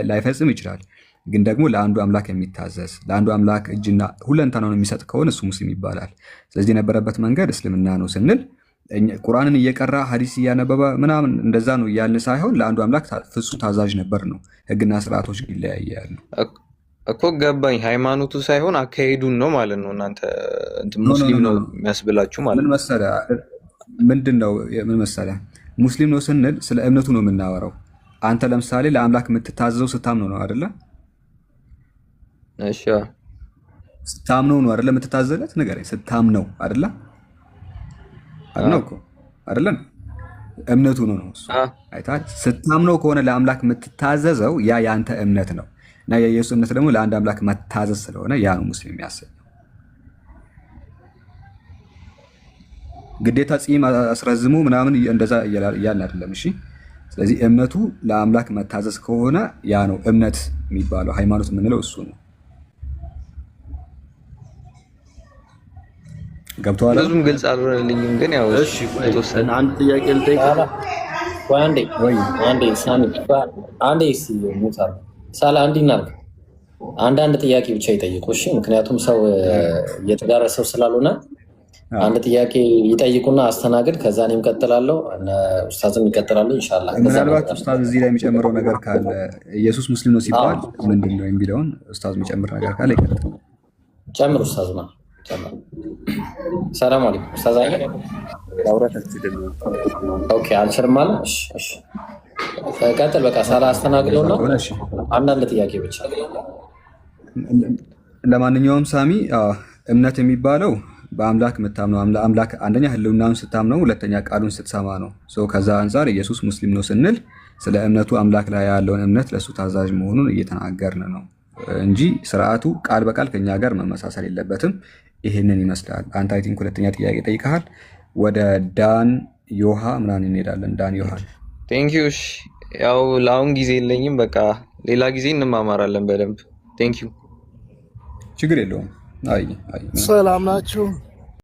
ላይፈጽም ይችላል። ግን ደግሞ ለአንዱ አምላክ የሚታዘዝ ለአንዱ አምላክ እጅና ሁለንተናውን የሚሰጥ ከሆነ እሱ ሙስሊም ይባላል። ስለዚህ የነበረበት መንገድ እስልምና ነው ስንል ቁርአንን እየቀራ ሀዲስ እያነበበ ምናምን እንደዛ ነው እያልን ሳይሆን ለአንዱ አምላክ ፍጹም ታዛዥ ነበር ነው። ህግና ስርዓቶች ይለያያሉ እኮ ገባኝ። ሃይማኖቱ ሳይሆን አካሄዱን ነው ማለት ነው። እናንተ ሙስሊም ነው የሚያስብላችሁ ማለት ነው። ምን መሰለህ ሙስሊም ነው ስንል ስለ እምነቱ ነው የምናወራው። አንተ ለምሳሌ ለአምላክ የምትታዘዘው ስታምነው ነው አይደለ? እሺ ስታምነው ነው አይደለ? የምትታዘዘለት ንገረኝ። ስታምነው አይደለ? አድነው እኮ አይደለም። እምነቱ ነው እሱ። አይታች ስታምነው ከሆነ ለአምላክ የምትታዘዘው ያ ያንተ እምነት ነው እና የኢየሱስ እምነት ደግሞ ለአንድ አምላክ መታዘዝ ስለሆነ ያ ነው ሙስሊም የሚያሰኘው። ግዴታ ጺም አስረዝሙ ምናምን እንደዛ እያልን አይደለም። እሺ ስለዚህ እምነቱ ለአምላክ መታዘዝ ከሆነ ያ ነው እምነት የሚባለው። ሃይማኖት የምንለው እሱ ነው። ገብቶሃል? ብዙም ግልጽ አልሆነልኝም ግን ያው እሺ የተወሰነ አንድ ጥያቄ ልጠይቅ። አንዴ ሳሚ አንዴ ሳላ እንዲናል አንዳንድ ጥያቄ ብቻ ይጠይቁ። እሺ ምክንያቱም ሰው እየተዳረሰው ስላልሆነ አንድ ጥያቄ ይጠይቁና አስተናግድ። ከዛ እኔም እቀጥላለሁ፣ ኡስታዝም ይቀጥላሉ ኢንሻአላህ። ምናልባት ኡስታዝ እዚህ ላይ የሚጨምረው ነገር ካለ ኢየሱስ ሙስሊም ነው ሲባል ምንድን ነው የሚለውን ኡስታዝ የሚጨምር ነገር ካለ ይቀጥል። ጨምር ኡስታዝ ነው ጨምር። ሰላም አለይኩም ኡስታዝ አይደል? ኦኬ አልችልም ማለት እሺ ቀጥል። በቃ ሳላ አስተናግደውና አንዳንድ ጥያቄ ብቻ። ለማንኛውም ሳሚ እምነት የሚባለው በአምላክ የምታምነው አምላክ አንደኛ ህልውናውን ስታምነው፣ ሁለተኛ ቃሉን ስትሰማ ነው። ከዛ አንጻር ኢየሱስ ሙስሊም ነው ስንል ስለ እምነቱ አምላክ ላይ ያለውን እምነት ለእሱ ታዛዥ መሆኑን እየተናገርን ነው እንጂ ስርዓቱ ቃል በቃል ከኛ ጋር መመሳሰል የለበትም። ይህንን ይመስላል። አንተ አይ ቲንክ ሁለተኛ ጥያቄ ጠይቀሃል። ወደ ዳን ዮሃ ምናምን እንሄዳለን። ዳን ዮሃ ቴንኪዩ። ያው ለአሁን ጊዜ የለኝም። በቃ ሌላ ጊዜ እንማማራለን በደንብ። ቴንኪዩ። ችግር የለውም። አይ ሰላም ናችሁ?